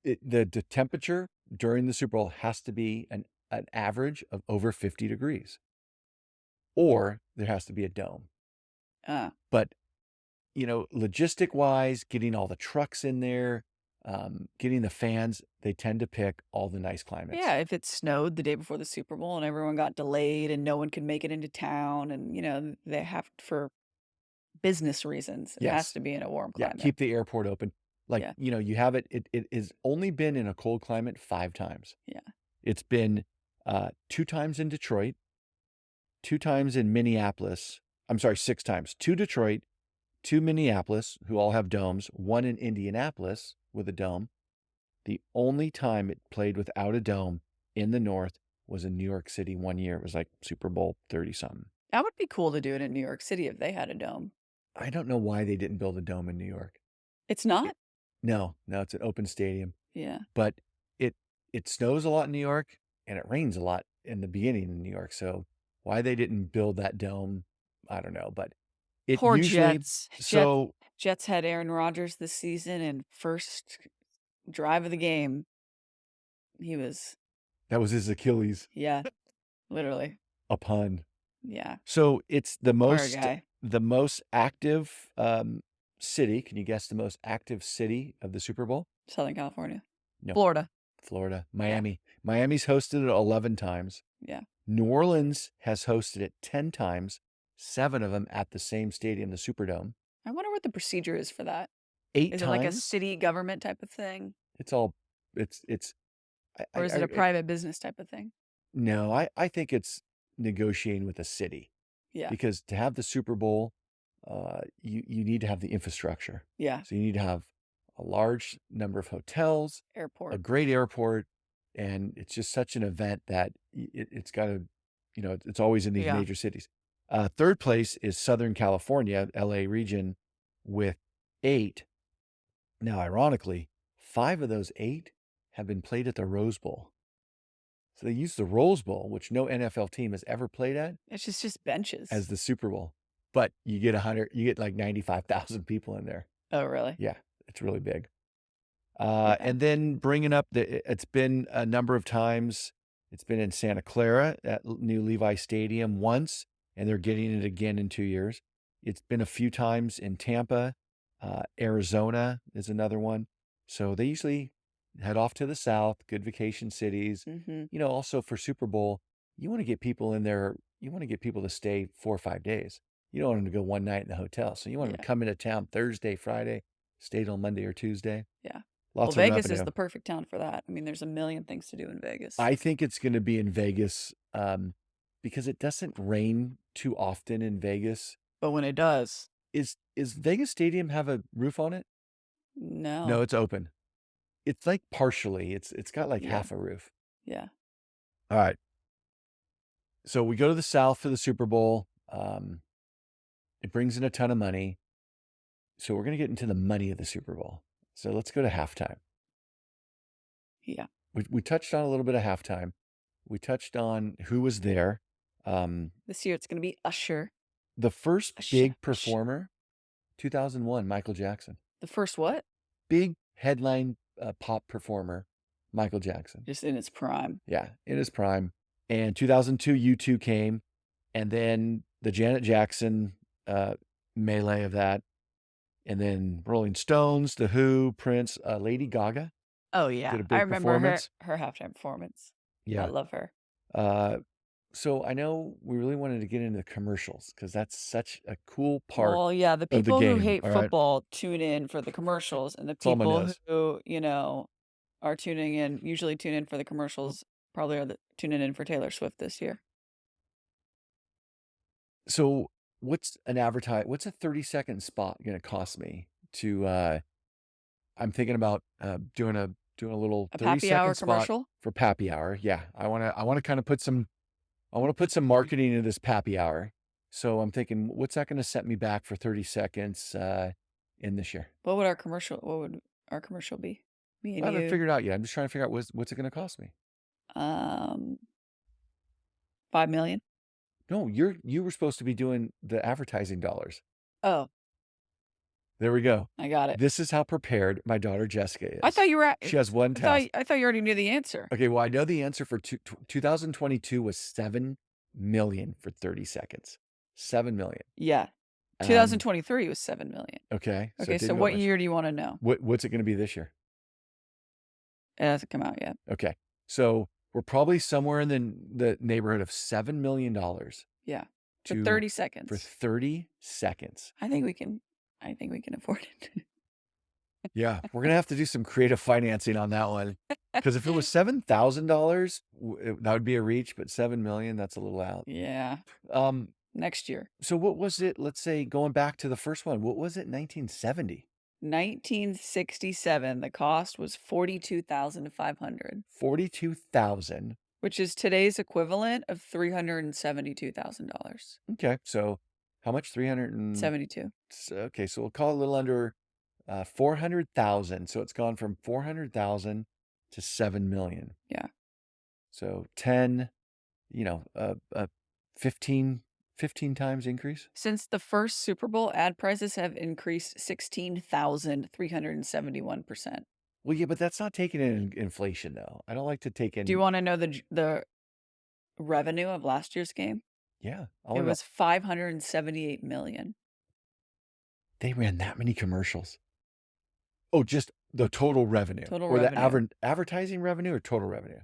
the temperature during the Super Bowl has to be an average of over 50 degrees, or there has to be a dome. Uh, But logistic wise, getting all the trucks in there, getting the fans, they tend to pick all the nice climates. yeah, if it snowed the day before the Super Bowl and everyone got delayed and no one could make it into town and, they have for business reasons, it has Yes. to be in a warm Yeah. climate. Keep the airport open. Like, Yeah, you have it has only been in a cold climate 5 times. yeah. It's been 2 times in Detroit, 2 times in Minneapolis. I'm sorry, 6 times. 2 Detroit, 2 Minneapolis, who all have domes, 1 in Indianapolis with a dome. The only time it played without a dome in the North was in New York City one year. It was like Super Bowl 30-something. That would be cool to do it in New York City if they had a dome. I don't know why they didn't build a dome in New York. It's not? No, it's an open stadium. Yeah. But it snows a lot in New York, and it rains a lot in the beginning in New York. So why they didn't build that dome, I don't know. But it Poor usually Jets. so Jets had Aaron Rodgers this season, and first drive of the game, that was his Achilles. Yeah, literally. A pun. Yeah. So it's the Poor guy. most active city. Can you guess the most active city of the Super Bowl? Southern California. No. Florida. Miami. Yeah. Miami's hosted it 11 times. Yeah. New Orleans has hosted it 10 times, 7 of them at the same stadium, the Superdome. I wonder what the procedure is for that. 8 Is times. it like a city government type of thing? It's or is it a private business type of thing? No, I think it's negotiating with a city. Yeah. Because to have the Super Bowl, you need to have the infrastructure. Yeah. So you need to have a large number of hotels, airport, a great airport, and it's just such an event that it's got to, it's always in these major cities. Third place is Southern California, LA region, with 8. Now, ironically, 5 of those 8 have been played at the Rose Bowl. So they use the Rose Bowl, which no NFL team has ever played at. It's just benches. As the Super Bowl. But you get like 95,000 people in there. Oh, really? Yeah, it's really big. And then bringing up it's been a number of times. It's been in Santa Clara at new Levi Stadium once, and they're getting it again in 2 years. It's been a few times in Tampa. Arizona is another one. So they usually head off to the south, good vacation cities. Mm-hmm. Also for Super Bowl, you want to get people in there. You want to get people to stay 4 or 5 days. You don't want them to go one night in the hotel. So you want them to come into town Thursday, Friday, stay till Monday or Tuesday. Yeah. Lots of Vegas is the perfect town for that. I mean, there's a million things to do in Vegas. I think it's going to be in Vegas because it doesn't rain too often in Vegas. But when it does. Is Vegas Stadium have a roof on it? No. No, it's open. It's like partially. It's got like half a roof. Yeah. All right. So we go to the South for the Super Bowl. It brings in a ton of money. So we're going to get into the money of the Super Bowl. So let's go to halftime. Yeah. We touched on a little bit of halftime. We touched on who was there. This year it's going to be Usher. The first big performer, 2001, Michael Jackson. The first what? Big headline pop performer, Michael Jackson. Just in its prime. Yeah, in his prime. And 2002, U2 came. And then the Janet Jackson melee of that. And then Rolling Stones, The Who, Prince, Lady Gaga. Oh, yeah. Did a big I remember performance. her halftime performance. Yeah. I love her. So I know we really wanted to get into the commercials because that's such a cool part. Well, yeah, the people who hate football tune in for the commercials, and the people who, are usually tune in for the commercials, probably are tuning in for Taylor Swift this year. So what's a 30-second spot going to cost me to, I'm thinking about doing a little 30-second spot commercial for Pappy Hour. Yeah. I want to kind of put some marketing into this Pappy Hour. So I'm thinking, what's that going to set me back for 30 seconds in this year? What would our commercial be? Me and I haven't figured out yet. I'm just trying to figure out what's it going to cost me. $5 million. No, you were supposed to be doing the advertising dollars. Oh. There we go. I got it. This is how prepared my daughter Jessica is. I thought you were She has one task. I thought you already knew the answer. Okay, well, I know the answer for 2022 was 7 million for 30 seconds. 7 million. Yeah. 2023 was 7 million. Okay. Okay, so what year do you want to know? What's it going to be this year? It hasn't come out yet. Okay. So we're probably somewhere in the neighborhood of $7 million. Yeah. For 30 seconds. For 30 seconds. I think we can afford it. Yeah, we're gonna have to do some creative financing on that one. Because if it was $7,000, that would be a reach, but 7 million, that's a little out. Yeah. Next year. So what was it? Let's say going back to the first one, what was it? 1970. 1967. The cost was $42,500. $42,000. which is today's equivalent of $372,000. Okay, so how much? 300 and 72. okay, so we'll call it a little under 400,000. So it's gone from 400,000 to 7 million. Yeah. So 10, 15, 15 times increase. Since the first Super Bowl, ad prices have increased 16,371%. Well, yeah, but that's not taking in inflation though. I don't like to take Do you in. want to know the revenue of last year's game? Yeah, I It want to know. was 578 million. They ran that many commercials. Oh, just the total revenue Total or the revenue. advertising revenue or total revenue?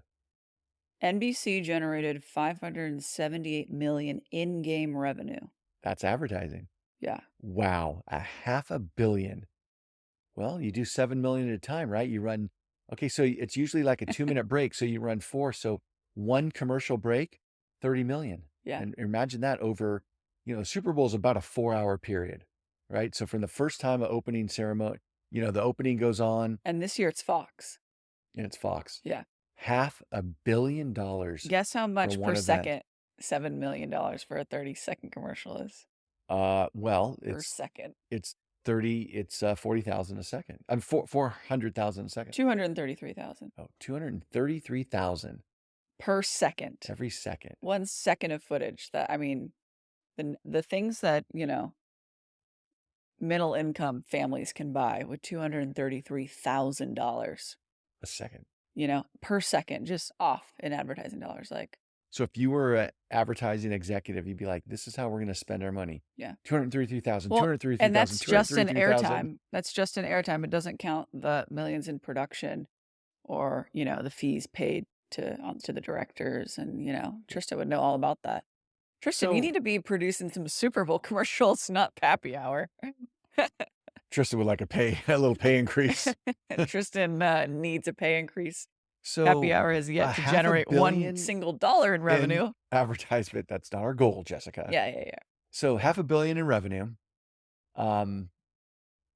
NBC generated 578 million in-game revenue. That's advertising. Yeah. Wow, a half a billion. Well, you do 7 million at a time, right? You run, okay, so it's usually like a 2-minute break. So you run 4. So one commercial break, 30 million. Yeah. And imagine that over, the Super Bowl is about a 4-hour period, right? So from the first time of opening ceremony, the opening goes on. And this year it's Fox. And it's Fox. Yeah. $500 million. Guess how much per event. second $7 million for a 30-second commercial is? Well, Per second. It's 40,000 a second. I'm 400,000 a second. 233,000. Oh, 233,000 per second. every second. 1 second of footage. That, I mean, the things that, middle income families can buy with $233,000 a second. Per second, just off in advertising dollars. Like, so if you were an advertising executive, you'd be like, this is how we're going to spend our money. Yeah. 233,000, well, 233,000, and that's just in 233,000. airtime. That's just in airtime. It doesn't count the millions in production or, the fees paid to the directors. And, Tristan would know all about that. Tristan, you need to be producing some Super Bowl commercials, not Pappy Hour. Tristan would like a little pay increase. Tristan needs a pay increase. So Happy Hour has yet to generate $1 single dollar in revenue. Advertisement. That's not our goal, Jessica. Yeah. So $500 million in revenue. And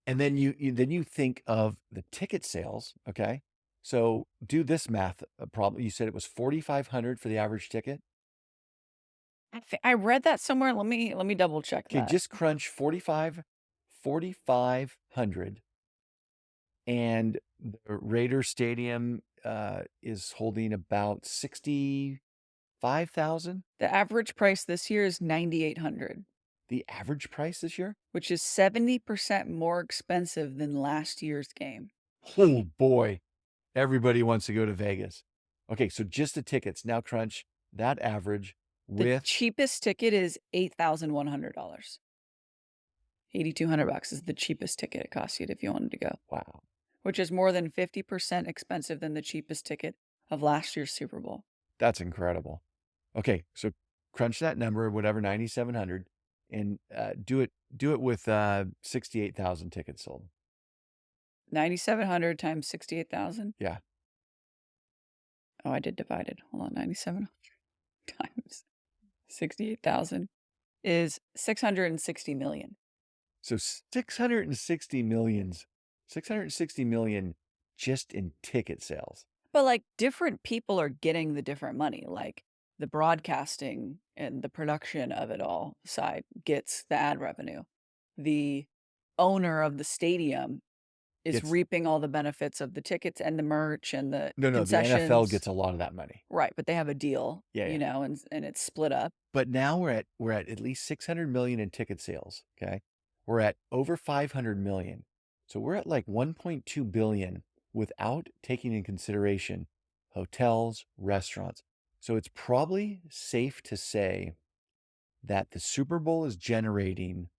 then you think of the ticket sales. Okay. So do this math problem. You said it was 4,500 for the average ticket. I read that somewhere. Let me double check that. Okay, just crunch 4,500, and the Raider Stadium is holding about 65,000. The average price this year is $9,800. The average price this year, which is 70% more expensive than last year's game. Oh boy, everybody wants to go to Vegas. Okay, so just the tickets. Now crunch that average with the cheapest ticket is $8,100. $8,200 is the cheapest ticket it costs you if you wanted to go. Wow. Which is more than 50% expensive than the cheapest ticket of last year's Super Bowl. That's incredible. Okay, so crunch that number, whatever, 9,700, and do it with 68,000 tickets sold. 9,700 times 68,000? Yeah. Oh, I did divide it. Hold on, 9,700 times 68,000 is 660 million. So 660 million just in ticket sales. But like different people are getting the different money. Like the broadcasting and the production of it all side gets the ad revenue. The owner of the stadium is reaping all the benefits of the tickets and the merch and the concessions. The NFL gets a lot of that money. Right, but they have a deal, Yeah. And it's split up. But now we're at least 600 million in ticket sales, okay? We're at over 500 million. So we're at like 1.2 billion without taking in consideration hotels, restaurants. So it's probably safe to say that the Super Bowl is generating,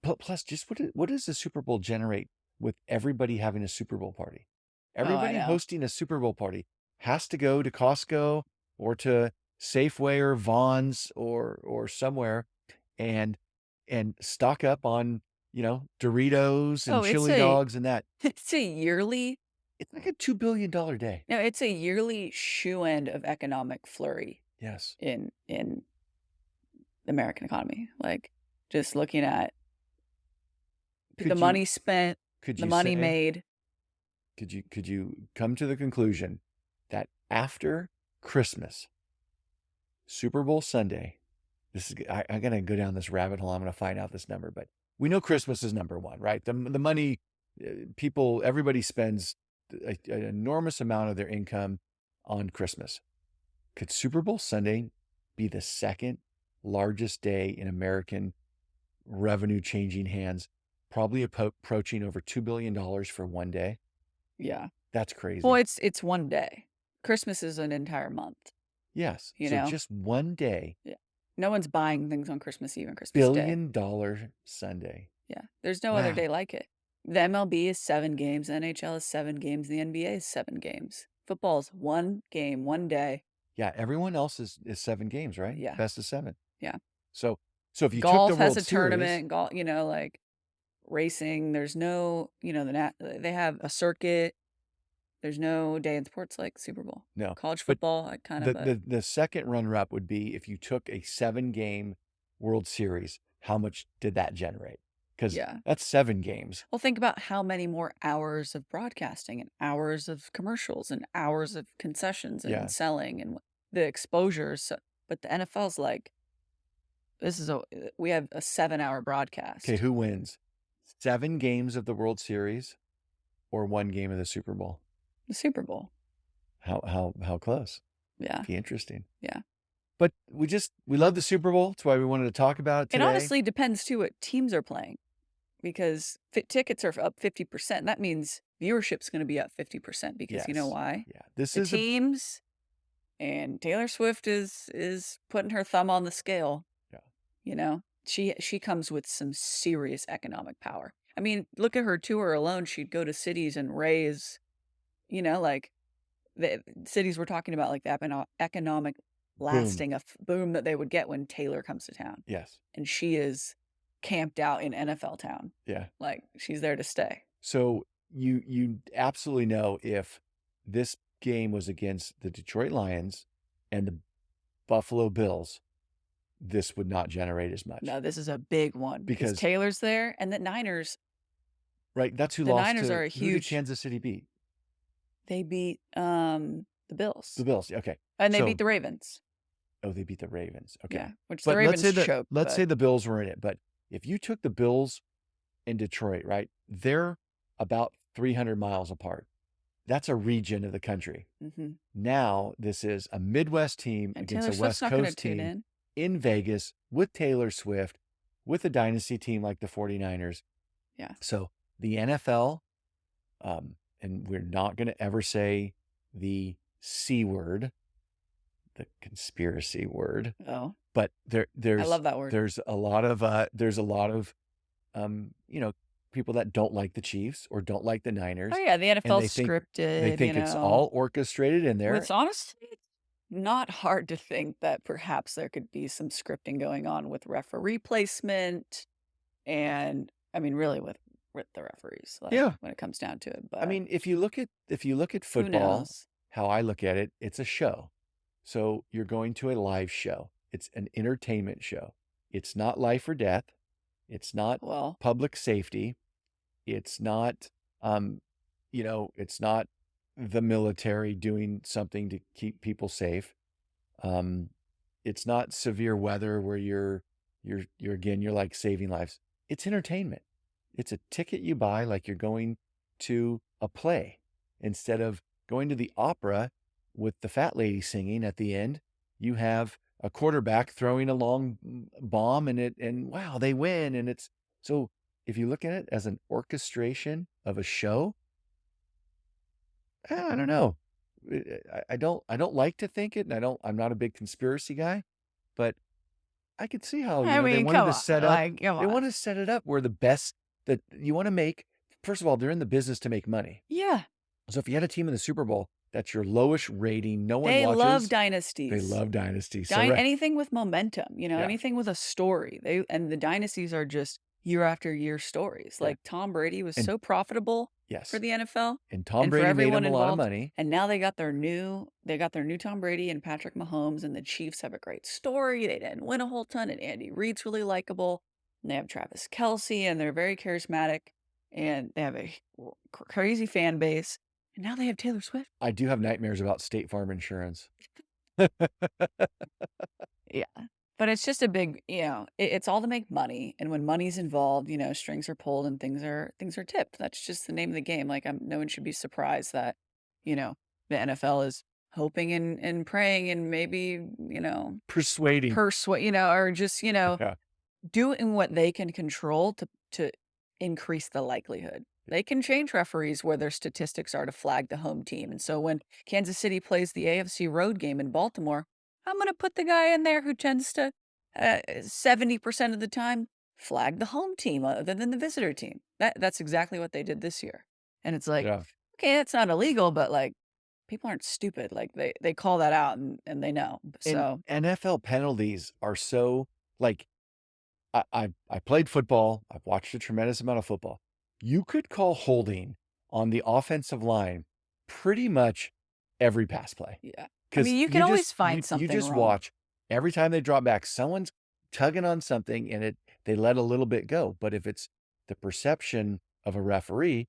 plus just what does the Super Bowl generate with everybody having a Super Bowl party? Everybody hosting a Super Bowl party has to go to Costco or to Safeway or Vons or somewhere and stock up on, Doritos and chili dogs and that. It's a yearly. It's like a $2 billion day. No, it's a yearly shoe end of economic flurry. Yes. In the American economy. Like just looking at the money spent, the money made. Could you come to the conclusion that after Christmas, Super Bowl Sunday. I got to go down this rabbit hole. I'm going to find out this number, but we know Christmas is number one, right? The money, everybody spends an enormous amount of their income on Christmas. Could Super Bowl Sunday be the second largest day in American revenue changing hands, probably approaching over $2 billion for one day? Yeah. That's crazy. Well, it's one day. Christmas is an entire month. Yes. You so know? Just one day. Yeah. No one's buying things on Christmas Eve and Christmas Day. $1 billion Sunday. Yeah. There's no other day like it. The MLB is 7 games. The NHL is 7 games. The NBA is 7 games. Football is 1 game, 1 day. Yeah. Everyone else is 7 games, right? Yeah. Best of 7. Yeah. So if you golf took the World has a Series, tournament, golf, like racing, there's no, they have a circuit. There's no day in sports like Super Bowl. No. College football, the second runner-up would be if you took a 7-game World Series, how much did that generate? Because that's 7 games. Well, think about how many more hours of broadcasting and hours of commercials and hours of concessions and selling and the exposures. But the NFL's like, we have a 7-hour broadcast. Okay, who wins? 7 games of the World Series or 1 game of the Super Bowl? The Super Bowl. How close? Yeah. Be interesting. Yeah. But we love the Super Bowl. That's why we wanted to talk about it today. It honestly depends too what teams are playing, because tickets are up 50%. That means viewership's going to be up 50% because you know why? Yeah. The teams and Taylor Swift is putting her thumb on the scale. Yeah. She comes with some serious economic power. I mean, look at her tour alone. She'd go to cities and raise, like the cities we're talking about, like the economic lasting boom that they would get when Taylor comes to town. Yes. And she is camped out in NFL town. Yeah. Like she's there to stay. So you absolutely know if this game was against the Detroit Lions and the Buffalo Bills, this would not generate as much. No, this is a big one because Taylor's there and the Niners. Right. That's who the lost Niners to, are a huge. Who did Kansas City beat? They beat the Bills. The Bills. Okay. And they beat the Ravens. Oh, they beat the Ravens. Okay. Yeah, which the Ravens choked. Let's say the Bills were in it. But if you took the Bills in Detroit, right, they're about 300 miles apart. That's a region of the country. Mm-hmm. Now this is a Midwest team and against Taylor a West Swift's Coast team in Vegas with Taylor Swift, with a dynasty team like the 49ers. Yeah. So the NFL, and we're not going to ever say the C word, the conspiracy word. Oh. But there's I love that word. There's a lot of people that don't like the Chiefs or don't like the Niners. Oh yeah, the NFL's scripted. They think it's all orchestrated in there. It's honestly not hard to think that perhaps there could be some scripting going on with referee placement, and I mean, really with the referees. When it comes down to it. But I mean, if you look at football, how I look at it, it's a show. So you're going to a live show. It's an entertainment show. It's not life or death. It's not public safety. It's not, it's not the military doing something to keep people safe. It's not severe weather where you're like saving lives. It's entertainment. It's a ticket you buy like you're going to a play. Instead of going to the opera with the fat lady singing at the end, you have a quarterback throwing a long bomb and wow, they win. And it's so if you look at it as an orchestration of a show, I don't know. I don't like to think it, and I'm not a big conspiracy guy, but I could see how they wanted to set up. They want to set it up where the best that you want to make. First of all, they're in the business to make money. Yeah. So if you had a team in the Super Bowl, that's your lowest rating. No one watches. They love dynasties. They love dynasties. So anything with momentum, anything with a story. And the dynasties are just year after year stories. Like Tom Brady was so profitable for the NFL. And Tom Brady made them a lot of money. And now they got their new Tom Brady and Patrick Mahomes, and the Chiefs have a great story. They didn't win a whole ton, and Andy Reid's really likable. And they have Travis Kelce, and they're very charismatic, and they have a crazy fan base. And now they have Taylor Swift. I do have nightmares about State Farm insurance. Yeah. But it's just a big, it's all to make money. And when money's involved, strings are pulled and things are tipped. That's just the name of the game. Like no one should be surprised that, you know, the NFL is hoping and praying and maybe, Persuading. or just, Yeah. doing what they can control to increase the likelihood. They can change referees where their statistics are to flag the home team. And so when Kansas City plays the AFC road game in Baltimore, I'm going to put the guy in there who tends to 70% of the time flag the home team other than the visitor team. That's exactly what they did this year. And it's like, Yeah. okay, that's not illegal, but like people aren't stupid. Like they call that out and they know. And So NFL penalties are so like I played football. I've watched a tremendous amount of football. You could call holding on the offensive line pretty much every pass play yeah. I because mean, you can you always just find you something just wrong. watch every time they drop back, someone's tugging on something and they let a little bit go. But if it's the perception of a referee,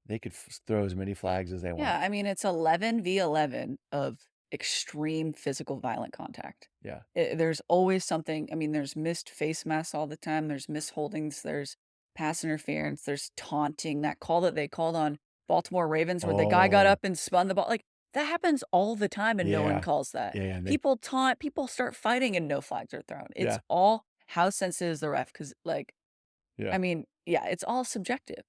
they could throw as many flags as they want. Yeah, I mean, it's 11 v 11 of extreme physical violent contact. Yeah. There's always something. I mean, there's missed face masks all the time. There's missed holdings. There's pass interference. There's taunting. That call that they called on Baltimore Ravens where the guy got Oh, up and spun the ball. Like, that happens all the time and no one yeah. calls that. Yeah. And they, People taunt, people start fighting and no flags are thrown. It's yeah. all how sensitive is the ref. Because, like, Yeah. I mean, yeah, it's all subjective,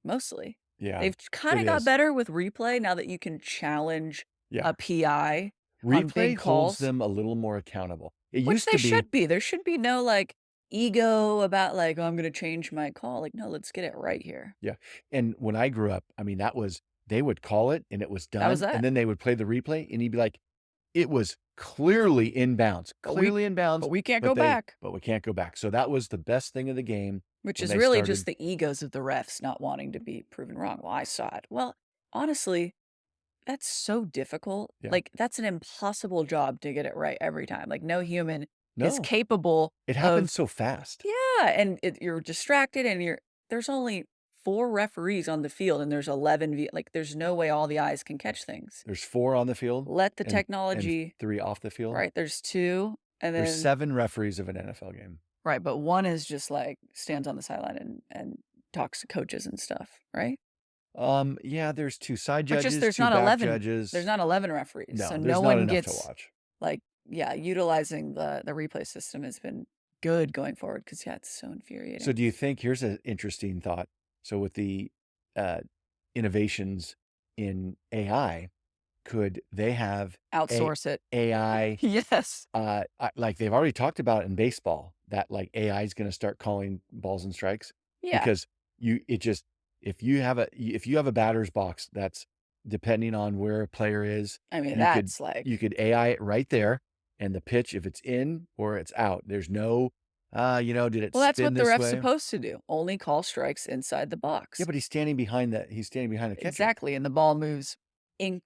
mostly. Yeah. They've It kinda got is. better with replay now that you can challenge Yeah. a PI on Replay big holds calls, them a little more accountable. It which used they to be should be. There should be no, like, ego about, like, "Oh, I'm gonna change my call." Like, "No, let's get it right here." yeah, and when I grew up, I mean, that was they would call it and it was That was done, and that. then they would play the replay and he'd be like, "It was But we clearly in bounds, but we can't but go back. we can't go back." So that was the best thing of the game Which when is they really just started. the egos of the refs not wanting to be proven wrong. "Well, I saw it." Well, honestly, that's so difficult. Yeah. Like, that's an impossible job to get it right every time. Like, no human is No, capable it happened of. so fast. Yeah, and you're distracted and there's only 4 referees on the field and there's 11 like, there's no way all the eyes can catch things. There's 4 on the field Let the and technology 3 off the field. right, there's 2 and There's then 7 referees of an NFL game. right, but 1 is just, like, stands on the sideline and talks to coaches and stuff, right? Yeah, there's 2 side But just judges, 2 back there's judges. not 11 referees, so No, no there's not one enough to gets watch. like, yeah, utilizing the replay system has been good going forward because yeah, it's so So infuriating. do you think here's an interesting thought. So with the uh, innovations in AI, could they have a Outsource it. AI Yes. like they've already talked about in baseball that like AI is going to start calling balls and strikes Yeah. because you it just if you have a batter's box that's depending on where a player is, I mean, you could that's like you could AI it right there and the pitch if it's in or it's out. There's no did it well, that's spin what the this ref's way? supposed to do, only call strikes inside the Yeah, box. but he's standing behind the catcher Exactly, and the ball moves in,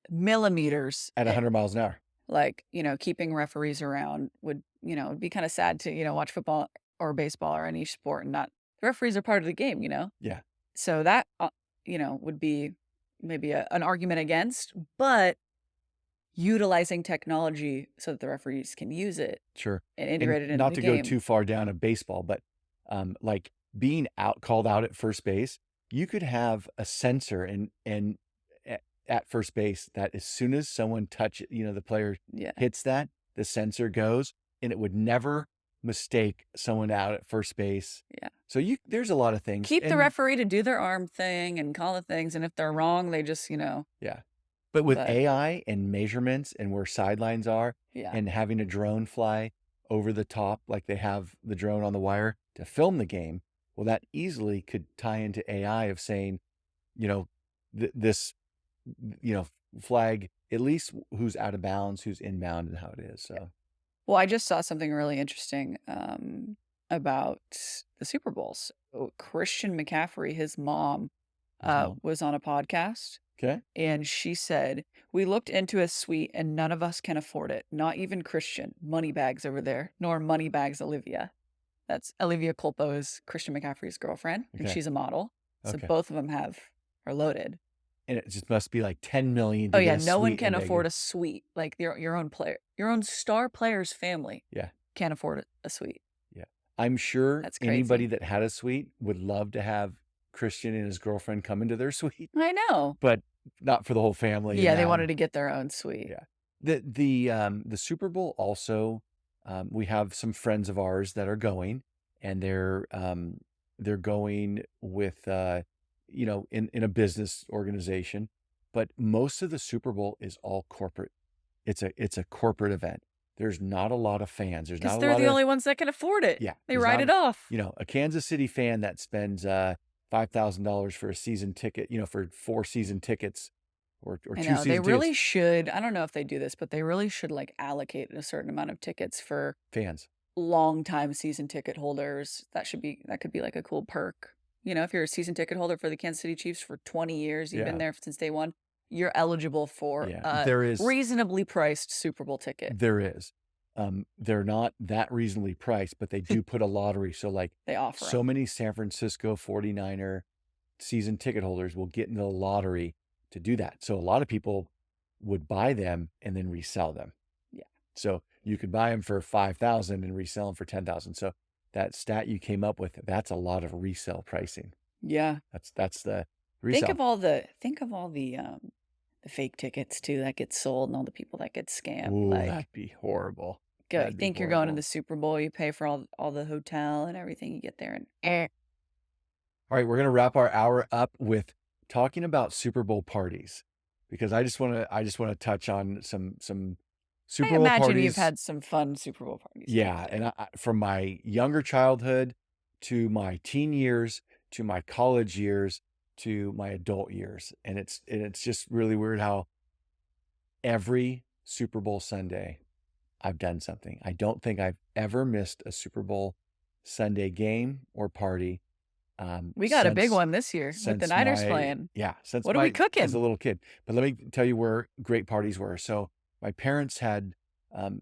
millimeters, at 100 miles an hour. like, keeping referees around would, it'd be kinda sad to, watch football or baseball or any sport and not the referees are part of the game, you know? Yeah, So that, would be maybe an argument against, but utilizing technology so that the referees can use it sure. and And integrate it into not the to go game. too far down a baseball, but like being called out at first base, you could have a sensor and at first base that as soon as someone the player Yeah. hits that, the sensor goes and it would never mistake someone out at first base. Yeah. So there's a lot of things Keep the and referee to do their arm thing and call the things, and if they're wrong, they just, yeah. But with but AI and measurements and where sidelines are yeah. and having a drone fly over the top like they have the drone on the wire to film the game, well, that easily could tie into AI of saying, you know, this, you know, flag at least who's out of bounds, who's inbound, and how it is. So, Well, I just saw something really interesting, about the Super Bowls. Christian McCaffrey, his mom, his mom. was on a podcast, Okay. and she said, "We looked into a suite, and none of us can afford it, not even Christian. Moneybags over there, nor Moneybags Olivia." That's Olivia Culpo is Christian McCaffrey's girlfriend, and Okay. she's a model, so Okay. both of them are loaded. And it just must be like 10 million Oh, to get yeah, a no one suite in can afford Vegas. a suite, like, your own star player's family Yeah. can't afford a suite. Yeah. I'm sure That's anybody crazy. that had a suite would love to have Christian and his girlfriend come into their suite, I know. but not for the whole family and Yeah, they that. wanted to get their own suite. Yeah. The Super Bowl also, we have some friends of ours that are going, and they're going with, in a business organization, but most of the Super Bowl is all corporate. It's a corporate event. There's not a lot of fans. There's 'Cause not a they're lot the of only ones that can afford it. Yeah, They there's write not it off. a Kansas City fan that spends, $5,000 for a season ticket, for 4 season tickets or I 2 know, they season tickets. really should I don't know if they do this, but they really should, like, allocate a certain amount of tickets for Fans. long-time season ticket holders. That could be, like, a cool perk. You know, if you're a season ticket holder for the Kansas City Chiefs for 20 years, you've been Yeah. there since day 1, you're eligible for Yeah, a reasonably priced Super Bowl ticket. there is. They're not that reasonably priced, but they do put a lottery, so, like, They offer so them. many San Francisco 49er season ticket holders will get into the lottery to do that. So a lot of people would buy them and then resell them. Yeah. So you could buy them for 5,000 and resell them for 10,000. So that stat you came up with, that's a lot of resale pricing. Yeah. That's the resale. Think of all the fake tickets too that get sold and all the people that get scammed, Ooh, like, that'd be horrible. go you That'd be think you're going to horrible. the Super Bowl, you pay for all the hotel and everything, you get there and All right, we're gonna wrap our hour up with talking about Super Bowl parties because I just wanna touch on some I Super Bowl imagine you've parties. had some fun Super Bowl parties throughout Yeah, the and day. from my younger childhood to my teen years to my college years to my adult years, and it's just really weird how every Super Bowl Sunday I've done something. I don't think I've ever missed a Super Bowl Sunday game or party, We got a big since one this year with the since Niners my playing. yeah, since What are we my as a cooking? little kid. But let me tell you where great parties were. So my parents had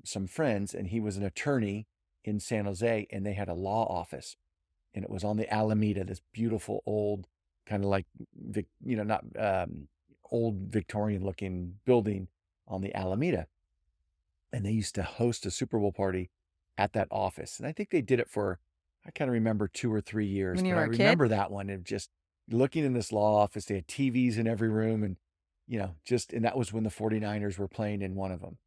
some friends, and he was an attorney in San Jose, and they had a law office, and it was on the Alameda, this beautiful old kind of like not old Victorian looking building on the Alameda, and they used to host a Super Bowl party at that office. And I think they did it for, I kind of remember 2 or 3 years, When you but I were a kid? remember that one of just looking in this law office. They had TVs in every room and, and that was when the 49ers were playing in one of them.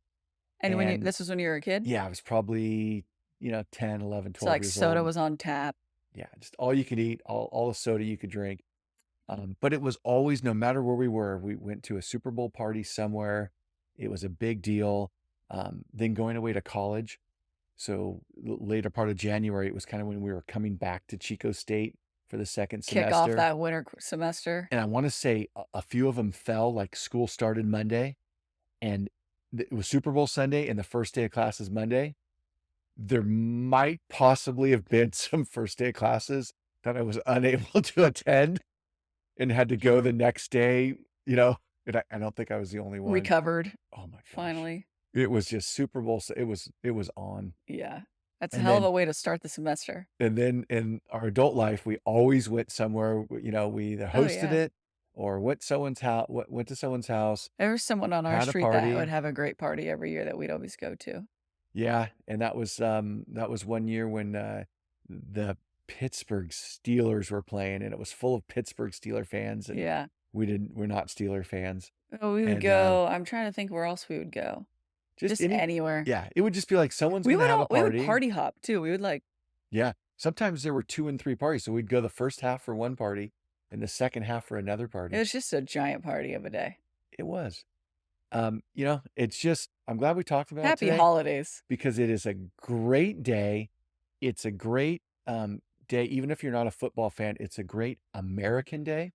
And when you And this was when you were a kid? yeah, I was probably, 10, 11, So, 12 like, years soda old. was on tap. Yeah, just all you could eat, all the soda you could drink. But it was always, no matter where we were, we went to a Super Bowl party somewhere. It was a big deal. Then going away to college, so later part of January, it was kind of when we were coming back to Chico State for the second Kick off semester. that winter semester. And I want to say a few of them fell, like school started Monday and it was Super Bowl Sunday and the first day of classes Monday. There might possibly have been some first day of classes that I was unable to attend and had to go the next day, and I don't think I was the only one. Recovered, Oh my gosh. finally. It was just Super Bowl. It was on. Yeah. That's a And hell of then a way to start the semester. And then in our adult life, we always went somewhere, we either Oh, hosted yeah. it or went to someone's house, There was someone on our had a street that would party. have a great party every year that we'd always go to. Yeah, and that was one year when, the Pittsburgh Steelers were playing, and it was full of Pittsburgh Steeler fans, and Yeah. we're not Steeler fans. Oh, we would And, go I'm trying to think where else we would go. just Just any anywhere. yeah, it would just be like someone's gonna have a We would party. party hop too. We would, like Yeah, sometimes there were 2 and 3 parties, so we'd go the first half for one party and the second half for another it party. was just a giant party of a day. It was. It's just I'm glad we talked about it Happy today holidays. because it is a great day. It's a great, day, even if you're not a football fan, it's a great American day.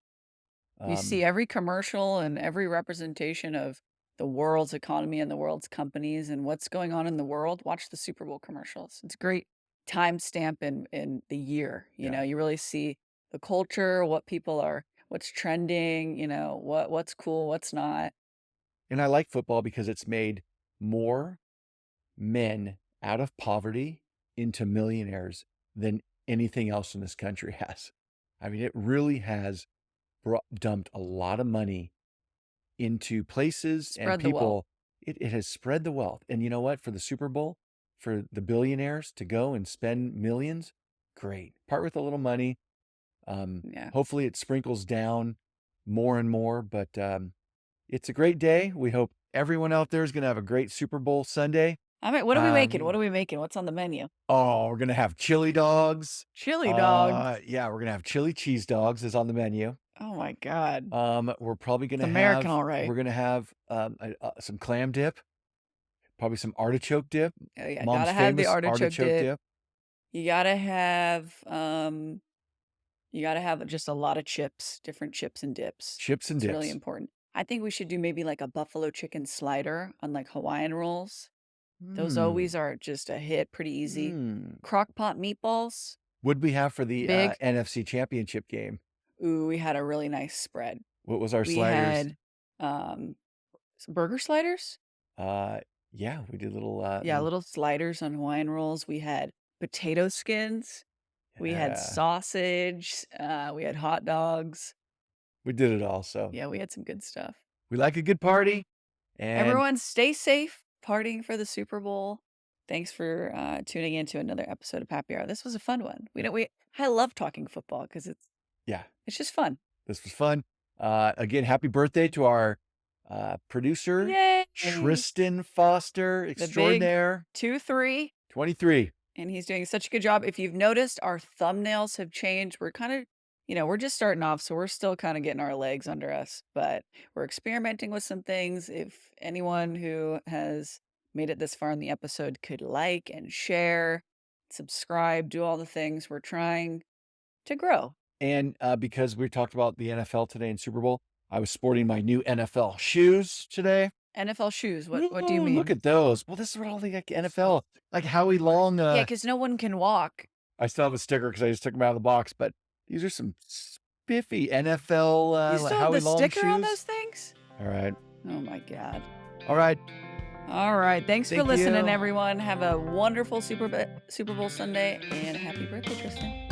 You see Um, every commercial and every representation of the world's economy and the world's companies and what's going on in the world. Watch the Super Bowl commercials. It's a great timestamp in the year. You yeah, know, you really see the culture, what's trending, what's cool, what's not. and I like football because it's made more men out of poverty into millionaires than anything else in this country has. I mean, it really has dumped a lot of money into places and Spread the wealth. people. It has spread the wealth. And you know what? For the Super Bowl, for the billionaires to go and spend millions, great. Part with a little money. Yeah. Hopefully it sprinkles down more and more, but it's a great day. We hope everyone out there is going to have a great Super Bowl Sunday. I mean, what are we making? What are we making? What's on the menu? Oh, we're going to have chili dogs. Chili dogs. Yeah, we're going to have chili cheese dogs is on the menu. Oh my God. We're probably going to American, have, all right. we're going to have some clam dip, probably some artichoke dip. Oh yeah, Mom's gotta have the famous artichoke dip. You gotta have just a lot of chips, different chips and dips. Chips and It's dips. really important. I think we should do maybe like a buffalo chicken slider on like Hawaiian rolls. Those always are just a hit, pretty easy. Crock pot meatballs. What'd we have for the Big. NFC Championship game? Ooh, we had a really nice spread. What was our We sliders? had some burger sliders. Yeah, we did little Little sliders on Hawaiian rolls. We had potato skins. We had sausage. We had hot dogs. We did it all. So yeah, we had some good stuff. We like a good party. And everyone stay safe partying for the Super Bowl. Thanks for tuning in to another episode of Pappy Hour. This was a fun one. I love talking football because it's just fun. This was fun. Again, happy birthday to our producer, Yay! Tristan Foster, extraordinaire. 23. And he's doing such a good job. If you've noticed, our thumbnails have changed. We're kind of, we're just starting off, so we're still kind of getting our legs under us, but we're experimenting with some things. If anyone who has made it this far in the episode could like and share, subscribe, do all the things, we're trying to grow. And because we talked about the NFL today and Super Bowl, I was sporting my new NFL shoes today. NFL shoes. What do you mean? Look at those. Well, this is what all the NFL, like Howie Long. Yeah, because no one can walk. I still have a sticker because I just took them out of the box, but these are some spiffy NFL you still Howie have the Long sticker shoes. On those things? All right. Oh my God. All right. Thanks for listening, everyone. Have a wonderful Super Bowl Sunday and happy birthday, Tristan.